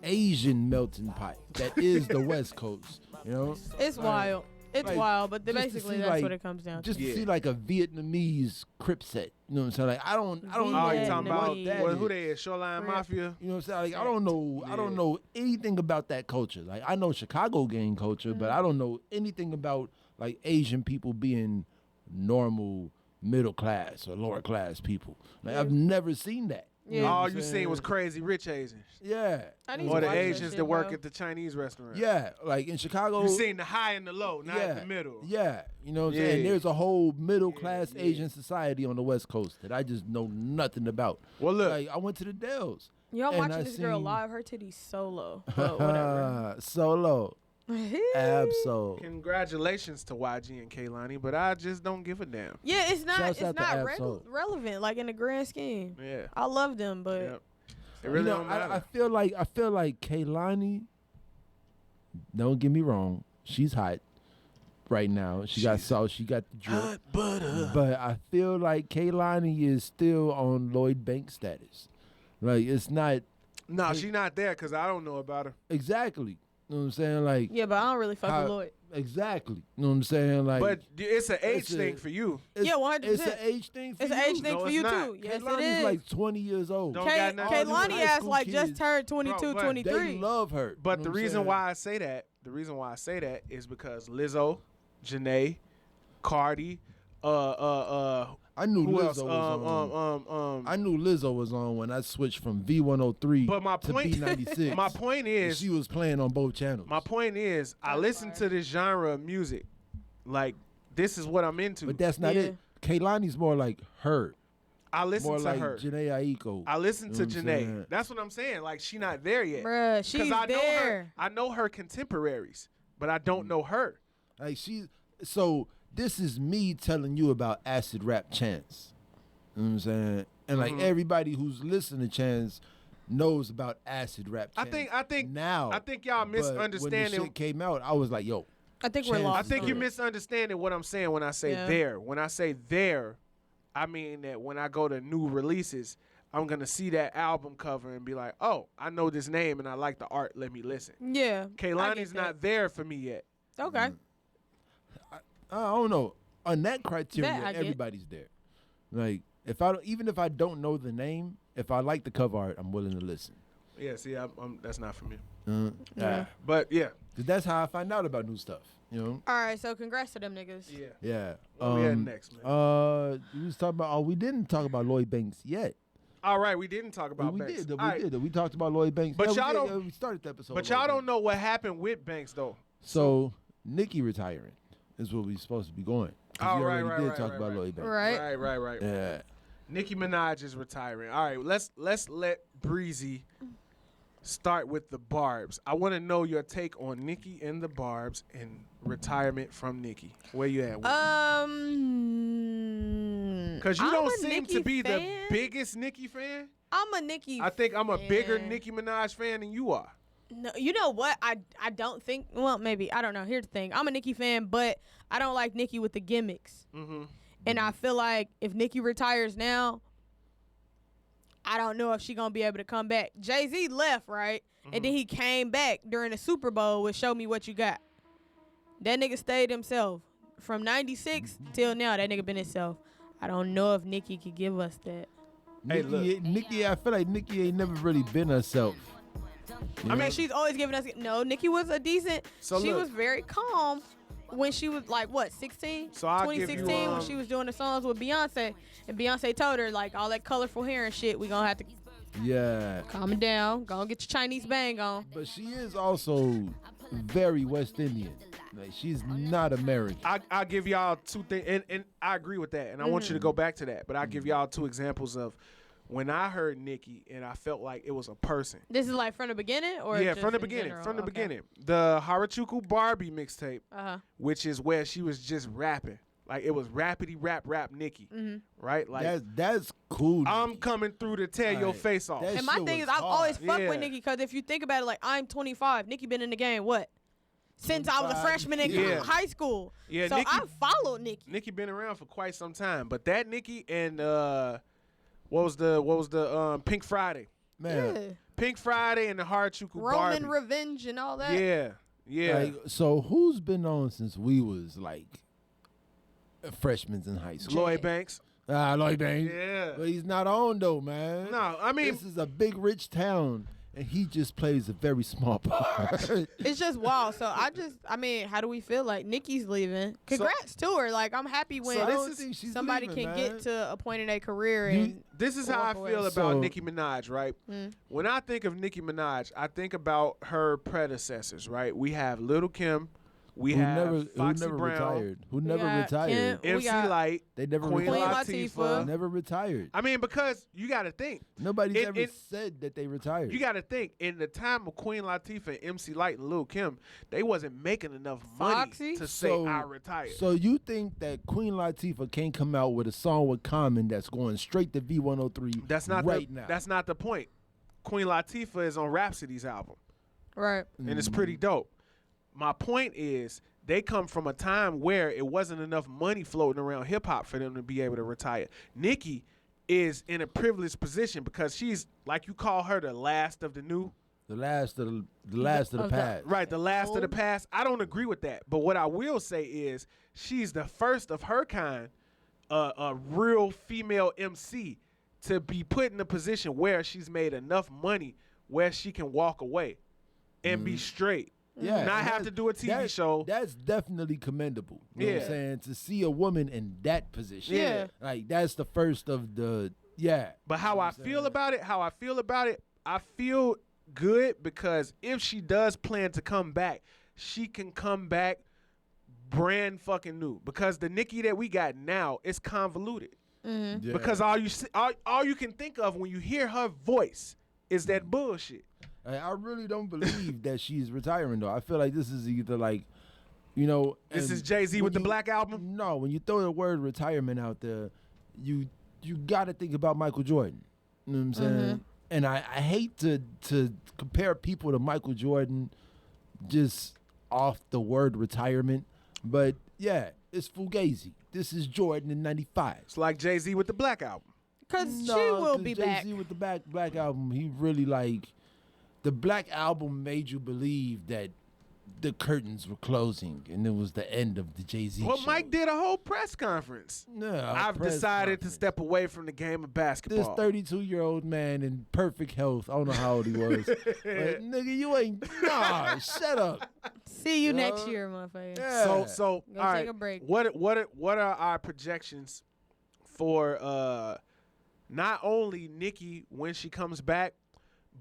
Asian melting pot that is the West Coast. It's wild. It's wild, but just to basically see, that's like, what it comes down to. Just to see like a Vietnamese crip set. You know what I'm saying? Like I don't Oh, know you talking about Vietnamese. what that who is. they is? Shoreline Mafia? You know what I'm saying? Like I don't know anything about that culture. Like I know Chicago gang culture, but I don't know anything about like Asian people being normal middle class or lower class people. Like I've never seen that. Yeah. know All what I'm you saying? seen was crazy rich Asians. Yeah. I need Or to the watch that Asians shit, that work bro. at the Chinese restaurant. Yeah, like in Chicago. You seen the high and the low, not yeah, the middle. Yeah, you know what I'm saying? Yeah. There's a whole middle class Asian society on the West Coast that I just know nothing about. Well, look. Like I went to the Dells. Yo, I'm and watching I this girl seen- live. Her titties so low. But whatever. Solo. Absol. Congratulations to YG and Kaylani, but I just don't give a damn. Yeah, it's not. Shouts It's out to not Absol. relevant, like in the grand scheme. Yeah. I love them, but Yep. It really don't matter. I feel like Kaylani. Don't get me wrong, she's hot right now. She got the drip. But I feel like Kaylani is still on Lloyd Banks status. Like it's not No, she not there because I don't know about her. exactly. You know what I'm saying? Like yeah, but I don't really fuck how- with Lloyd. exactly. You know what I'm saying? Like But it's an age it's a- thing for you. it's, Yeah, 100%. It's an age thing for It's you. an age thing No, for it's you not. too. Yes, it Kaylani's is. like 20 years old. Don't got nothing to do with Kaylani high ass school like just kids. turned 22, Bro, but 23. They love her. But you know the what I'm reason saying? why I say that is because Lizzo, Janae, Cardi, I knew who Lizzo else? was on. I knew Lizzo was on when I switched from V103 But my to point- B96. my point And is, she was playing on both channels. my point is, I listen to this genre of music, like this is what I'm into. But that's not Yeah. it. Kaylani's more like her. I listen More to like her. Janae Aiko. I listen to You know what I'm Janae. saying? That's what I'm saying. Like she not there yet. Bruh, she's I know her. there. I know her contemporaries, but I don't know her. Like so this is me telling you about acid rap Chance. You know what I'm saying? And like everybody who's listening to Chance knows about acid rap I Chance. think now. I think y'all But when the misunderstanding. shit came out, I was like, yo, I think we're Chance lost. I think on you're it. misunderstanding what I'm saying when I say Yeah. there. When I say there, I mean that when I go to new releases, I'm gonna see that album cover and be like, oh, I know this name and I like the art. Let me listen. Yeah. I Kaylani's get that. not there for me yet. Okay. I don't know. On that criteria, That I get. everybody's there. Like even if I don't know the name, if I like the cover art, I'm willing to listen. Yeah, see, that's not for me. Yeah. But yeah, 'Cause that's how I find out about new stuff. You know? All right, so congrats to them niggas. yeah. Yeah. What we had next, man? We was talking about. We didn't talk about Lloyd Banks yet. All right, we didn't talk about we Banks. did. We All right, did. We talked about Lloyd Banks. But Yeah, y'all we did. don't- We started the episode. But with y'all Lloyd don't Banks. know what happened with Banks though. So Nicki retiring is what we supposed to be going. 'Cause Oh, we right, already right, did right, talk right, about right. Lloyd Banks. Right. Right. Yeah. Nicki Minaj is retiring. All right, let's let Breezy start with the Barbs. I want to know your take on Nicki and the Barbs and retirement from Nicki. Where you at? Because you I'm don't a seem to Nicki be fan. the biggest Nicki fan. I'm a Nicki. I think I'm a bigger fan. Nicki Minaj fan than you are. No, you know what? I don't think. Well, maybe I don't know. Here's the thing. I'm a Nicki fan, but I don't like Nicki with the gimmicks. Mm-hmm. And I feel like if Nicki retires now, I don't know if she gonna be able to come back. Jay-Z left, right? And then he came back during the Super Bowl with "Show Me What You Got." That nigga stayed himself from '96 till now. That nigga been himself. I don't know if Nicki could give us that. Hey, look. Nicki, I feel like Nicki ain't never really been herself. I mean, she's always giving us. No, Nicki was a decent. So she look. was very calm when she was like what 16. So I'll give you, 2016 when she was doing the songs with Beyonce, and Beyonce told her like all that colorful hair and shit. We gonna have to Yeah. calm it down. Go and get your Chinese bang on. But she is also very West Indian. Like, she's not American. I'll give y'all two things, and I agree with that, and I want you to go back to that. But I'll give y'all two examples of when I heard Nicki and I felt like it was a person. This is like from the beginning, or Yeah, just from the in beginning. general? From the Okay. beginning. The Harajuku Barbie mixtape, Which is where she was just rapping. Like, it was rappity rap Nicki, right? Like, That's cool. I'm coming through to tear your Alright. face off. That And my shit thing was is, I've always hard. fucked Yeah. with Nicki because if you think about it, like I'm 25, Nicki been in the game what? Since I was a 25. freshman in Yeah. high school. Yeah, so Nicki- I followed Nicki. Nicki been around for quite some time, but that Nicki and what was the Pink Friday? Man. Yeah. Pink Friday and the Harajuku Roman Barbie. Revenge and all that. Yeah. Like, so who's been on since we was like freshmen in high school? Lloyd Banks. Lloyd Banks. Yeah. But he's not on though, man. No, I mean, This is a big rich town, and he just plays a very small part. It's just wild. So I mean, how do we feel like Nicki's leaving? Congrats to her. Like I'm happy when So I this don't is- think she's somebody leaving, can man. get to a point in their career You- and this is how I walk feel away. about So- Nicki Minaj, right? When I think of Nicki Minaj, I think about her predecessors, right? We have Lil' Kim, we who have never Foxy Brown, retired. Who never got retired. Kim- We MC got Light, They never Queen retired. Latifah. Never retired. I mean, because you got to think. Nobody's ever it- said that they retired. You got to think, in the time of Queen Latifah and MC Light and Lil' Kim, they wasn't making enough money Foxy? to say, I retired. So you think that Queen Latifah can't come out with a song with Common that's going straight to V103 That's not right the, now? That's not the point. Queen Latifah is on Rhapsody's album, right. and it's pretty dope. My point is, they come from a time where it wasn't enough money floating around hip hop for them to be able to retire. Nicki is in a privileged position because she's, like you call her, the last of the new. the last of the past. Right, the last of the past. I don't agree with that. But what I will say is she's the first of her kind, a real female MC, to be put in a position where she's made enough money where she can walk away and be straight. Yeah, Not and have to do a TV show. That's definitely commendable. You know what Yeah. I'm saying? To see a woman in that position. Yeah. Like, that's the first of the, yeah. But how I feel about it, I feel good because if she does plan to come back, she can come back brand fucking new. Because the Nicki that we got now is convoluted. Yeah. Because all you can think of when you hear her voice is that bullshit. I really don't believe that she's retiring, though. I feel like this is either like, you know. This and is Jay-Z when with the you- Black Album? No, when you throw the word retirement out there, you got to think about Michael Jordan. You know what I'm saying? And I hate to compare people to Michael Jordan just off the word retirement, but yeah, it's Fugazi. This is Jordan in '95. It's like Jay-Z with the Black Album. Because she will be back. Jay-Z with the Black Album, he really like, the Black Album made you believe that the curtains were closing and it was the end of the Jay-Z Well, show. Mike did a whole press conference. No, I've decided to step away from the game of This basketball. 32-year-old man in perfect health. I don't know how old he was. But, nigga, you ain't. Nah, shut up. See you next year, motherfucker. Yeah. So Go all right. take a break. What are our projections for not only Nicki when she comes back,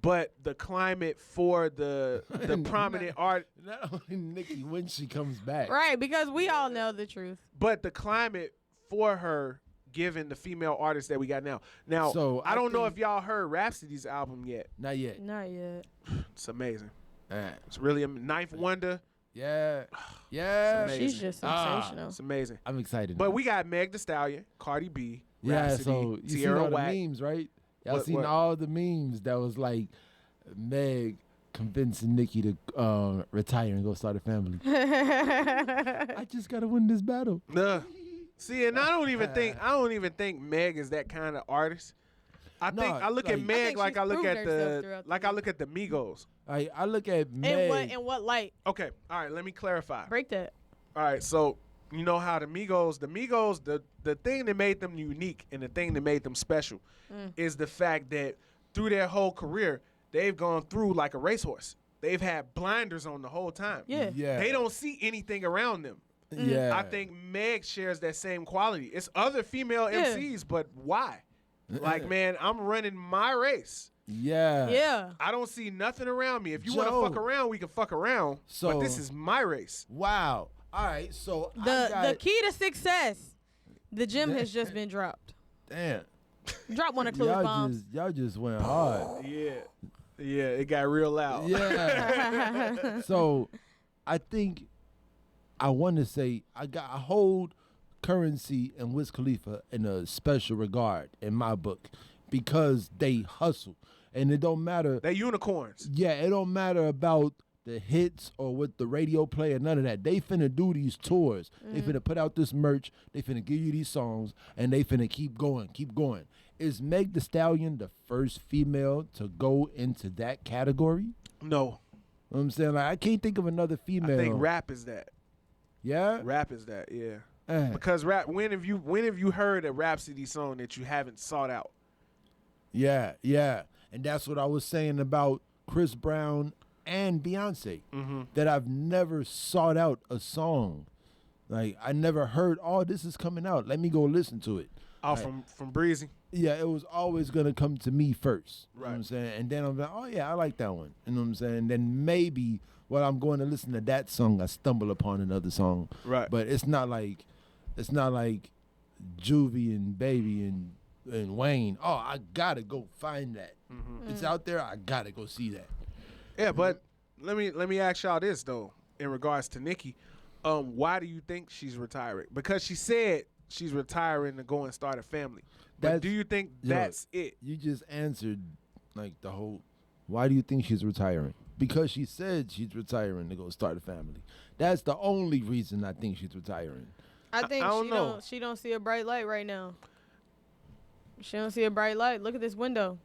but the climate for the prominent art, Not only Nicki when she comes back. Right, because we all know the truth. but the climate for her given the female artists that we got now. Now, So, I I don't know think- if y'all heard Rhapsody's album yet. Not yet. Not yet. It's amazing. Ah, It's really a Ninth Wonder. yeah. Yeah. It's She's amazing. just Ah. sensational. It's amazing. I'm excited. But we got Meg Thee Stallion, Cardi B, yeah, Rhapsody, so you seen Tierra all the Whack. memes, right? Y'all What- seen what? all the memes that was like Meg convincing Nicki to retire and go start a family. I just gotta win this battle. See, and I don't even think Meg is that kind of artist. I look at like- Meg think like she's I look proved at herself throughout the I look at the Migos. I look at Meg. In what light? Okay, all right, let me clarify. Break that. All right, so you know how the Migos, the thing that made them unique and the thing that made them special is the fact that through their whole career, they've gone through like a racehorse. They've had blinders on the whole time. Yeah. Yeah. They don't see anything around them. Yeah. I think Meg shares that same quality. It's other female Yeah. MCs, but why? Like, man, I'm running my race. Yeah. Yeah. I don't see nothing around me. If you want Joe. to fuck around, we can fuck around. So- but this is my race. Wow. All right. So The key to success, the gym has just been dropped. damn. Drop one of Clue's bombs. Y'all just went hard. Yeah. Yeah, it got real loud. Yeah. So I think I want to say I hold Currency and Wiz Khalifa in a special regard in my book because they hustle. And it don't matter. They unicorns. Yeah, it don't matter about the hits or what the radio play or none of that. They finna do these tours. They finna put out this merch. They finna give you these songs, and they finna keep going, keep going. Is Meg Thee Stallion the first female to go into that category? No. You know what I'm saying? Like, I can't think of another female. I think rap is that. Yeah? Rap is that, yeah. Eh. Because rap, when have you heard a Rhapsody song that you haven't sought out? Yeah, yeah. And that's what I was saying about Chris Brown and Beyonce. That I've never sought out a song. Like, I never heard, oh, this is coming out. Let me go listen to it. Oh, from Breezy. Yeah, it was always going to come to me first. You know what I'm Right. saying? And then I'm like, oh, yeah, I like that one. You know what I'm saying? Then maybe while I'm going to listen to that song, I stumble upon another song. Right. But it's not like Juvie and Baby and Wayne. Oh, I got to go find that. It's out there. I got to go see that. Yeah, but let me ask y'all this though, in regards to Nicki, why do you think she's retiring? Because she said she's retiring to go and start a family. But That's- do you think Yo, that's it? You just answered like the whole, why do you think she's retiring? Because she said she's retiring to go start a family. That's the only reason I think she's retiring. I think I don't know. she don't see a bright light right now. She don't see a bright light. Look at this window.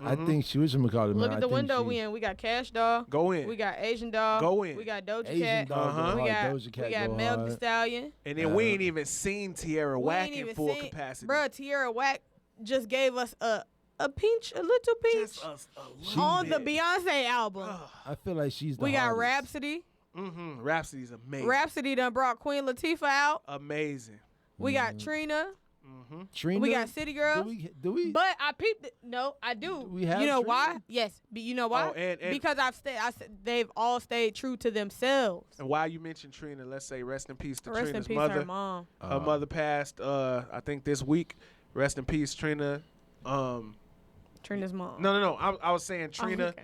I think she was McCall. Look at the window we in. We got Cash Doll. Go in. We got Asian Doll. Go in. We got Doja Asian Cat. Dog go We hard, got Doja Cat we got go Meg Thee hard. Stallion. And then we ain't even seen Tierra We Whack ain't in even full seen, capacity. Bruh, Tierra Whack just gave us a little peach Just a little on the bit. Beyonce album. I feel like she's the We got hardest. Rhapsody. Rhapsody's amazing. Rhapsody done brought Queen Latifah out. Amazing. We got Trina. Trina? We got City Girls. Do we? But I peeped it. No, I do. we have you know Trina? why? Yes. But you know why? Oh, and- because they've all stayed true to themselves. And while you mentioned Trina, let's say rest in peace to Rest in Trina's peace, mother. her mom. Her mother passed, I think this week. Rest in peace, Trina. Trina's mom. No. I was saying Oh, Trina. okay.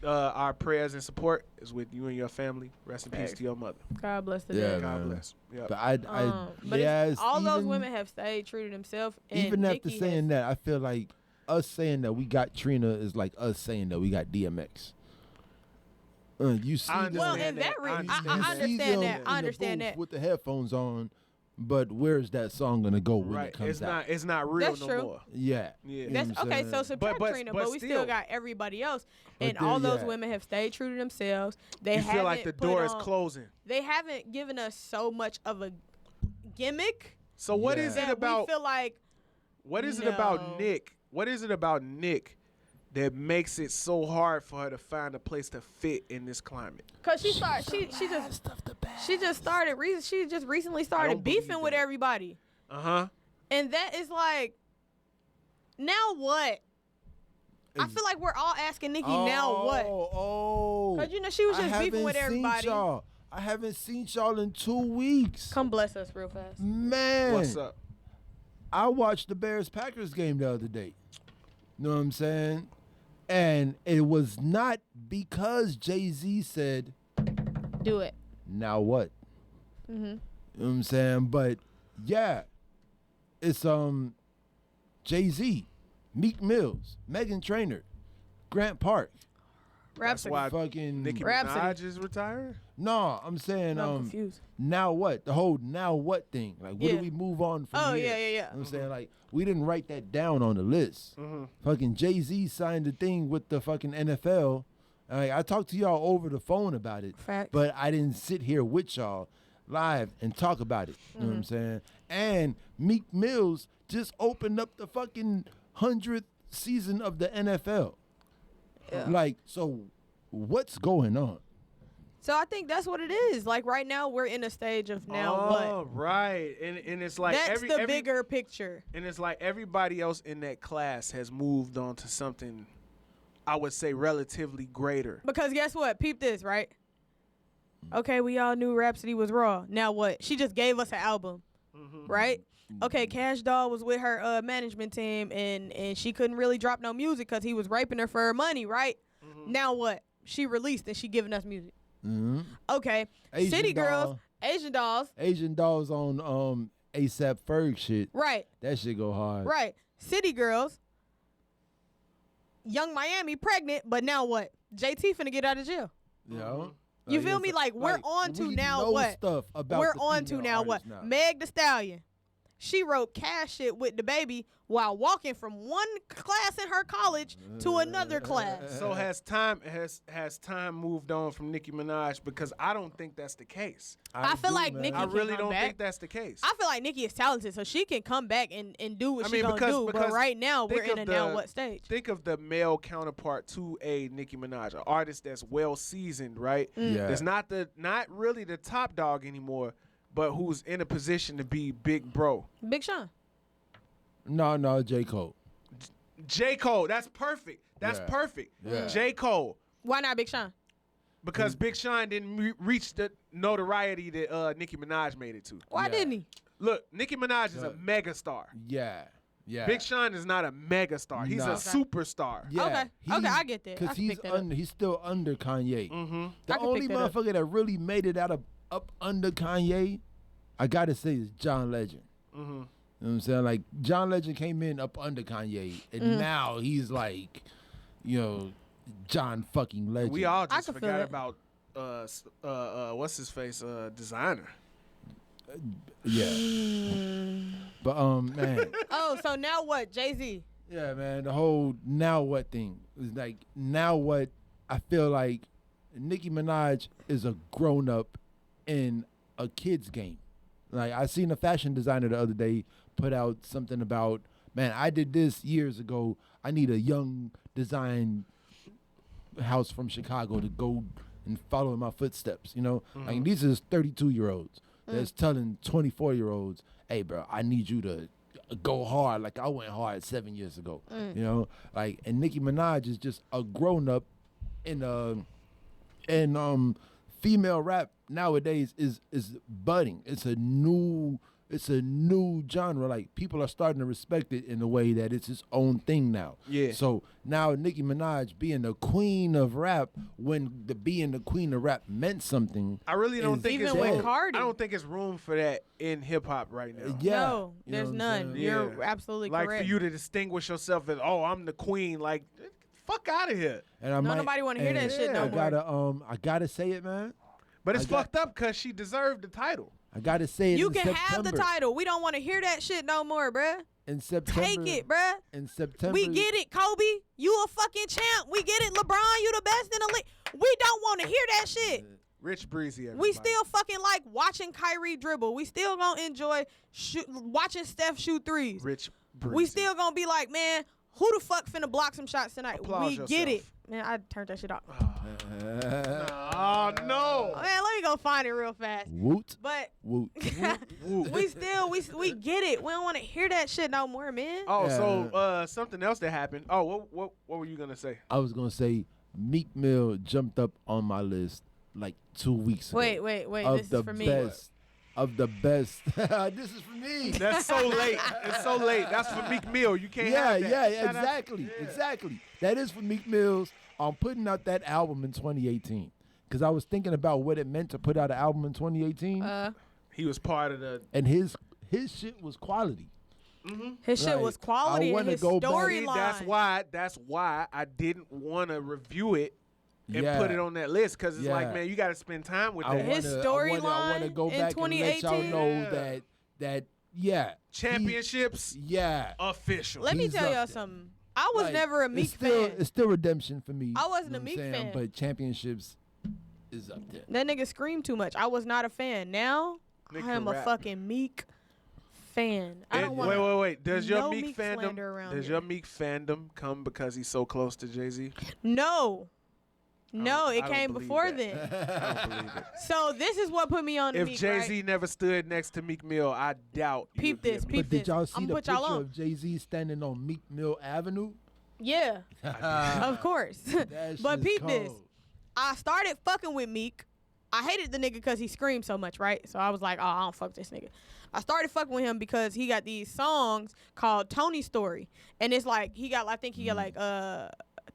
Our prayers and support is with you and your family. Rest in peace to your mother. God bless the Yeah, dead. God man. bless. Yep. But But yes, it's, all those even- women have stayed true to themselves. And Even after Nicki saying has, that, I feel like us saying that we got Trina is like us saying that we got DMX. You see, I them- well, understand in that that. reason, I I you see understand them that. in I the understand booth that. with the headphones on, but where's that song gonna go when Right. it comes It's out? not real That's no true. more. Yeah, Yeah. You know That's what I'm okay. saying? So subtract but Trina, but but we still still. got everybody else, But and then, all those yeah. women have stayed true to themselves. They You feel like the haven't put door is on- closing. They haven't given us so much of a gimmick So what is Yeah. it that about? we feel like What is it No. about Nick? What is it about Nick that makes it so hard for her to find a place to fit in this climate? because she just recently started don't believe beefing with that. everybody, Uh-huh. and that is like, now what? I feel like we're all asking Nicki now what? Oh, Cause you know she was I just beefing with haven't seen everybody. y'all. I haven't seen y'all in 2 weeks. Come bless us real fast. Man, What's up? I watched the Bears-Packers game the other day. You know what I'm saying? And it was not because Jay-Z said, Do it. now what? Mm-hmm. You know what I'm saying? But yeah, it's Jay-Z, Meek Mills, Megan Trainor, Grant Park. That's Rhapsody. why Fucking Nicki Rhapsody. Minaj is retired? No, I'm saying No, I'm confused. now what? The whole now what thing. Like what Yeah. do we move on from Oh, here? yeah. You know what I'm saying? Like we didn't write that down on the list. Fucking Jay-Z signed the thing with the fucking NFL. Like, I talked to y'all over the phone about it. Facts. But I didn't sit here with y'all live and talk about it. You know what I'm saying? And Meek Mills just opened up the fucking 100th season of the NFL. Yeah. Like, so what's going on? So I think that's what it is. Like right now, we're in a stage of now what? Oh, right. And it's like That's the bigger picture. And it's like everybody else in that class has moved on to something, I would say, relatively greater. Because guess what? Peep this, right? Okay, we all knew Rhapsody was raw. Now what? She just gave us an album, right? Okay, Cash Doll was with her management team, and she couldn't really drop no music because he was raping her for her money, right? Now what? She released and she giving us music. Okay, Asian City Girls, Doll. Asian Dolls, on ASAP Ferg shit. right, That shit go hard. right. City Girls, Young Miami pregnant, but now what? JT finna get out of jail. You know? You feel me? Like, we're on to we now know what? Stuff about We're the on to female now what? artists now. Meg Thee Stallion. She wrote Cash shit with the baby while walking from one class in her college to another class. So has time moved on from Nicki Minaj? Because I don't think that's the case. I feel do, like man. Nicki I can really come don't back. think that's the case. I feel like Nicki is talented, so she can come back and do what I she mean, gonna do. But because right now, we're think in a of now the- what stage? Think of the male counterpart to a Nicki Minaj, an artist that's well seasoned, right? Yeah. That's not really the top dog anymore, but who's in a position to be big bro. Big Sean. No, J. Cole. J. Cole, that's perfect. That's Yeah. perfect. Yeah. J. Cole, Why not Big Sean? because Big Sean didn't reach the notoriety that Nicki Minaj made it to. Why Yeah. didn't he? Look, Nicki Minaj is a Yeah. mega star. Yeah. Big Sean is not a mega star. He's Nah. a superstar. Yeah. Okay, I get that. I Because can pick that up. he's still under Kanye. Mm-hmm. The I can only pick that up. motherfucker that really made it up under Kanye, I gotta say, is John Legend. Mm-hmm. You know what I'm saying? Like, John Legend came in up under Kanye, and now he's like, John fucking Legend. We all I just can feel forgot it. about what's his face, Designer. Yeah. But, man. Oh, so now what? Jay-Z. Yeah, man, the whole now what thing is like, now what? I feel like Nicki Minaj is a grown up in a kid's game. Like, I seen a fashion designer the other day put out something about, man, I did this years ago. I need a young design house from Chicago to go and follow in my footsteps, Like, these is 32-year-olds that's telling 24-year-olds, hey, bro, I need you to go hard like I went hard 7 years ago, Like, and Nicki Minaj is just a grown-up in female rap nowadays is budding. It's a new genre. Like, people are starting to respect it in a way that it's its own thing now. Yeah. So now Nicki Minaj being the queen of rap, when being the queen of rap meant something. I really don't is think Even it's with room. Cardi. I don't think it's room for that in hip hop right now. Yeah. No, You know there's what I'm none. saying? You're Yeah. absolutely Like correct. for you to distinguish yourself as, I'm the queen. Like, fuck out of here. And I might, nobody wanna hear that and shit no I gotta say it, man. But it's I got- fucked up because she deserved the title. I gotta say it. You in can have the September. title. We don't want to hear that shit no more, bruh. In September. Take it, bruh. In September. We get it, Kobe. You a fucking champ. We get it, LeBron. You the best in the league. We don't want to hear that shit. Rich Breezy, everybody. We still fucking like watching Kyrie dribble. We still gonna enjoy watching Steph shoot threes. Rich Breezy. We still gonna be like, man, who the fuck finna block some shots tonight? Applaud We get it. yourself. Man, I turned that shit off. Oh, no. Man, let me go find it real fast. Woot. But Woot. we still we get it. We don't want to hear that shit no more, man. Oh, Yeah. so something else that happened. Oh, what were you gonna say? I was gonna say Meek Mill jumped up on my list like 2 weeks ago. Wait. Of This the is for me. best. Of the best. This is for me. That's so late. It's so late. That's for Meek Mill. You can't Yeah, have that. yeah, Shout out- exactly. That is for Meek Mills. I'm putting out that album in 2018 because I was thinking about what it meant to put out an album in 2018, He was part of the. and his shit was quality. His shit Like, was quality I and wanna his go back- storyline. That's why I didn't want to review it and Yeah. put it on that list because it's like, Yeah. man, you got to spend time with I that. His wanna storyline go in back and let y'all 2018? know Yeah. that yeah, Championships yeah. official. Let me He's tell up y'all there. something. I was Like, never a Meek it's still, fan. It's still redemption for me. I wasn't you know a what Meek I'm saying? fan. But championships is up there. That nigga screamed too much. I was not a fan. Now Nigga I am a rap. fucking Meek fan. I don't want wait. Does your no Meek Meek slander fandom? around Does here. your Meek fandom come because he's so close to Jay-Z? No, I it don't came believe before that. then. I don't believe it. So this is what put me on the If Meek, Jay-Z right? never stood next to Meek Mill, I doubt. Peep you'd hear this, Meek. peep But did y'all this. see I'ma the put y'all picture on. of Jay-Z standing on Meek Mill Avenue? Yeah, of course. That But shit's peep this. cold. I started fucking with Meek. I hated the nigga because he screamed so much, right? So I was like, oh, I don't fuck this nigga. I started fucking with him because he got these songs called Tony Story. And it's like, I think he got like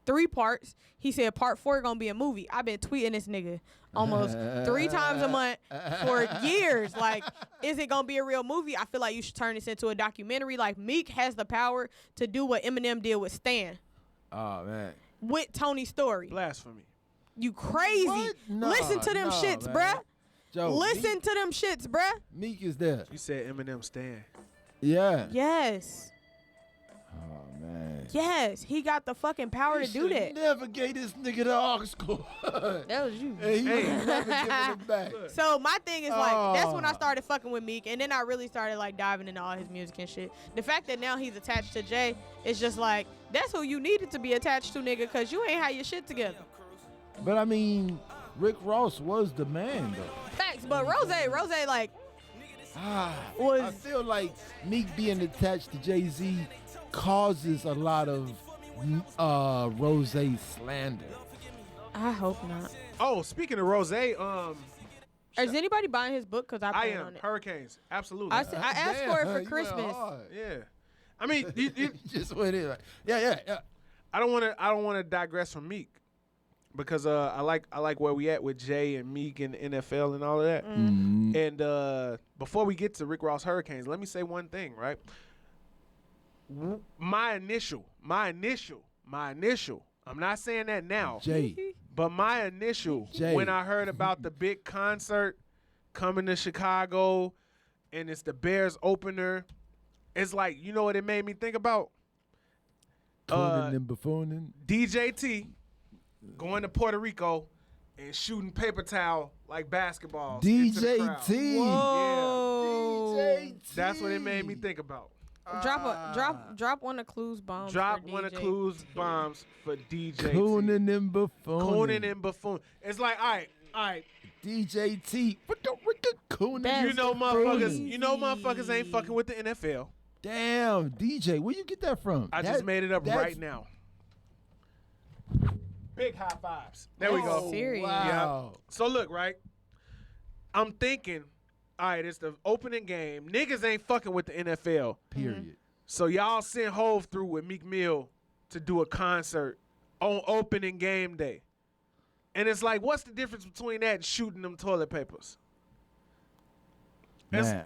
3 parts. He said part 4 gonna be a movie. I've been tweeting this nigga almost 3 times a month for years. Like, is it gonna be a real movie? I feel like you should turn this into a documentary. Like, Meek has the power to do what Eminem did with Stan. Oh, man. With Tony Story. Blasphemy. You crazy. What? Nah, Listen to them nah, shits, man. bruh. Joe, Listen to them shits, bruh. Meek is there. You said Eminem stand. Yeah. Yes. Oh, man. Yes. He got the fucking power to do that. Never gave this nigga the aux cord. That was you. And he was never giving it back. So my thing is like, that's when I Oh. started fucking with Meek, and then I really started like diving into all his music and shit. The fact that now he's attached to Jay is just like, that's who you needed to be attached to, nigga, because you ain't had your shit together. But I mean, Rick Ross was the man, though. Facts, but Rose, like, I was feel like Meek being attached to Jay-Z causes a lot of Rose slander. I hope not. Oh, speaking of Rose, Is anybody buying his book? Because I I plan am on it. Hurricanes. Absolutely. I asked for it for Christmas. Yeah. I mean, you Just went in like, yeah. I don't want to digress from Meek because I like where we at with Jay and Meek and NFL and all of that. Mm-hmm. And before we get to Rick Ross Hurricanes, let me say one thing, right? My initial. I'm not saying that now, Jay. but my initial Jay. when I heard about the big concert coming to Chicago, and it's the Bears opener, it's like, you know what it made me think about? Cooning and buffooning. DJT going to Puerto Rico and shooting paper towel like basketballs. into the crowd. DJT. Whoa. DJT. That's what it made me think about. Drop one of Clue's bombs. Drop for one of DJ. Clue's bombs for DJT. Cooning and buffooning. Cooning and buffoon. It's like, all right. DJT. Cooning. That's You know crazy. motherfuckers ain't fucking with the NFL. Damn, DJ, where you get that from? I just made it up right now. Big high fives. There we go. Serious. Wow. So look, right? I'm thinking, all right, it's the opening game. Niggas ain't fucking with the NFL. Period. So y'all sent Hove through with Meek Mill to do a concert on opening game day. And it's like, what's the difference between that and shooting them toilet papers? Man,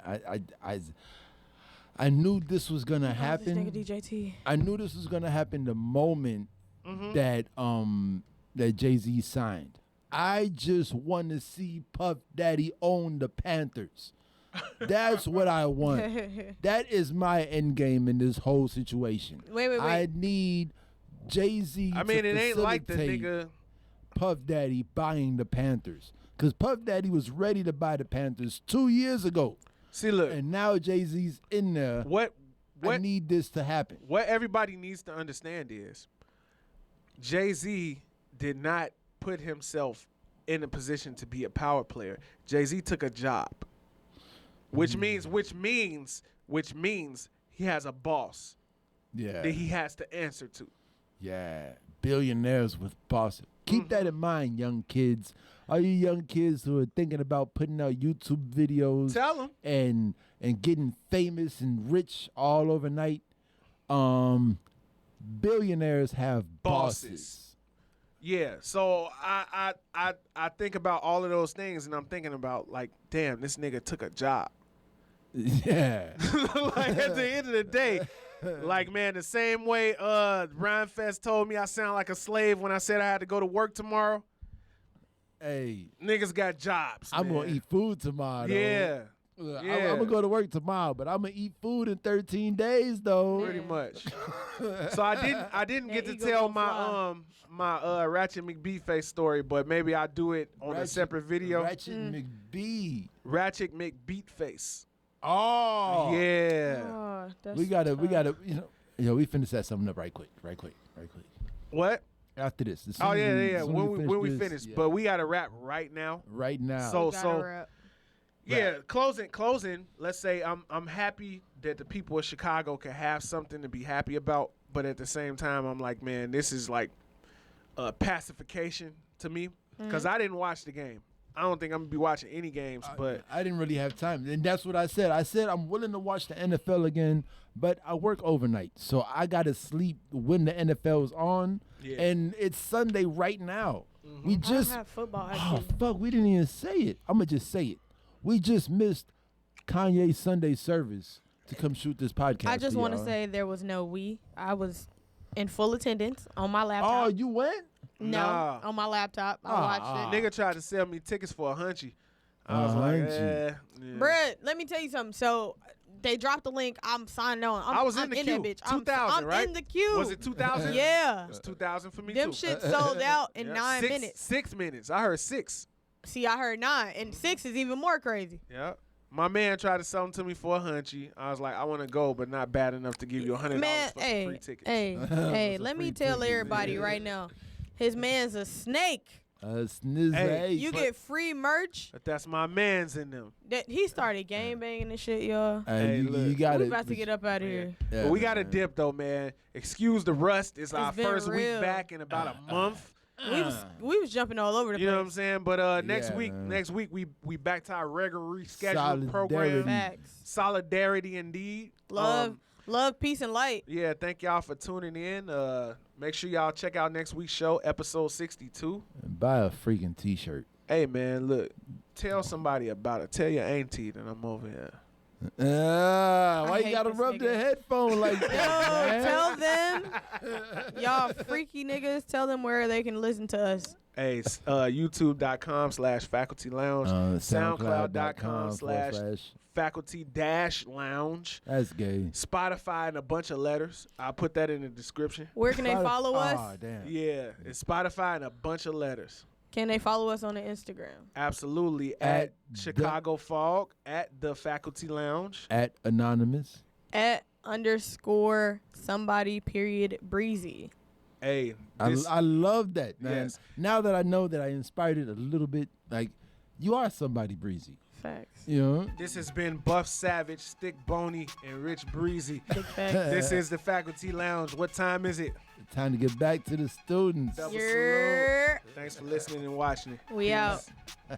I knew this was gonna This happen. nigga DJT. I knew this was gonna happen the moment that Jay-Z signed. I just want to see Puff Daddy own the Panthers. That's what I want. That is my end game in this whole situation. Wait. I need Jay-Z. I mean, to it ain't like the facilitate nigga. Puff Daddy buying the Panthers, because Puff Daddy was ready to buy the Panthers 2 years ago, See, look, and now Jay-Z's in there. what I need this to happen. what everybody needs to understand is Jay-Z did not put himself in a position to be a power player. Jay-Z took a job, which means he has a boss Yeah, that he has to answer to. yeah. Billionaires with bosses. Keep that in mind, young kids. All you young kids who are thinking about putting out YouTube videos Tell him. and getting famous and rich all overnight. Billionaires have bosses. Yeah, so I think about all of those things, and I'm thinking about, like, damn, this nigga took a job. Yeah. Like, at the end of the day, like, man, the same way Rhyme Fest told me I sound like a slave when I said I had to go to work tomorrow. Hey, Niggas got jobs. I'm man. gonna eat food tomorrow. Though. Yeah, I'm yeah. gonna go to work tomorrow, but I'm gonna eat food in 13 days though. pretty much. So I didn't get to That ego tell gonna my Ratchet McBee face story, but maybe I'll do it on a separate video. Ratchet McBee. Ratchet McBeat face. Oh. Yeah. Oh, that's We gotta, tough. we finna set something up right quick. What? After this. Oh yeah. When we finish, but we gotta wrap right now. right now. So- Gotta wrap. Yeah, closing. Let's say I'm happy that the people of Chicago can have something to be happy about, but at the same time, I'm like, man, this is like pacification to me because I didn't watch the game. I don't think I'm gonna be watching any games, but I didn't really have time, and that's what I said. I said I'm willing to watch the NFL again, but I work overnight, so I gotta sleep when the NFL's on, Yeah. and it's Sunday right now. We I don't just have football. oh Actually. fuck, we didn't even say it. I'm gonna just say it. We just missed Kanye's Sunday service to come shoot this podcast. I just for want to y'all. say there was no we. I was in full attendance on my Oh, laptop. you went? No, Nah. on my laptop. I watched it. nigga tried to sell me tickets for a hunchy. I was like, hunchy. yeah. Bruh, let me tell you something. So they dropped the link. I'm signed on. I was in I'm the that queue. bitch. 2000, I'm right? in the queue. Was it 2000? Yeah. It was 2000 for me Them too. shit sold out in Yeah. 9 Six- minutes. 6 minutes. I heard 6. See, I heard 9, and 6 is even more crazy. Yeah. My man tried to sell them to me for a hunchy. I was like, I want to go, but not bad enough to give you $100 Man, for some free tickets. hey, Some let me free tell tickets, everybody yeah. right now. His man's a snake. Snizzy. Hey, You get free merch. But that's my man's in them. That he started game banging and shit, y'all. Hey, you, look. you got We it. about to get up out of here. Yeah, But we got to man. dip, though, man. Excuse the rust. It's our been first real. week back in about a month. We was jumping all over the You know what I'm place. saying? But next Yeah, week, man. we back to our regularly scheduled program. Facts. Solidarity indeed. Love, peace, and light. Yeah, thank y'all for tuning in. Make sure y'all check out next week's show, episode 62. Buy a freaking T-shirt. Hey, man, look. Tell somebody about it. Tell your auntie that I'm over here. Why you hate gotta this rub nigga. the headphone like Yo, that, man? tell them, y'all freaky niggas, tell them where they can listen to us. Hey, youtube.com/faculty lounge, soundcloud.com/faculty-lounge, That's gay. Spotify and a bunch of letters. I'll put that in the description. Where can they follow us? Oh, damn. Yeah, it's Spotify and a bunch of letters. Can they follow us on the Instagram? Absolutely. At At Chicago Fog, at the Faculty Lounge. At Anonymous. @_somebody_breezy. Hey, I this, love that, man. Yes. Now that I know that I inspired it a little bit, like, you are somebody breezy. Facts. You know? this has been Buff Savage, Stick Boney, and Rich Breezy. Big facts. This is the Faculty Lounge. What time is it? Time to get back to the students. Double Yeah. salute. Thanks for listening and watching it. We out. Peace.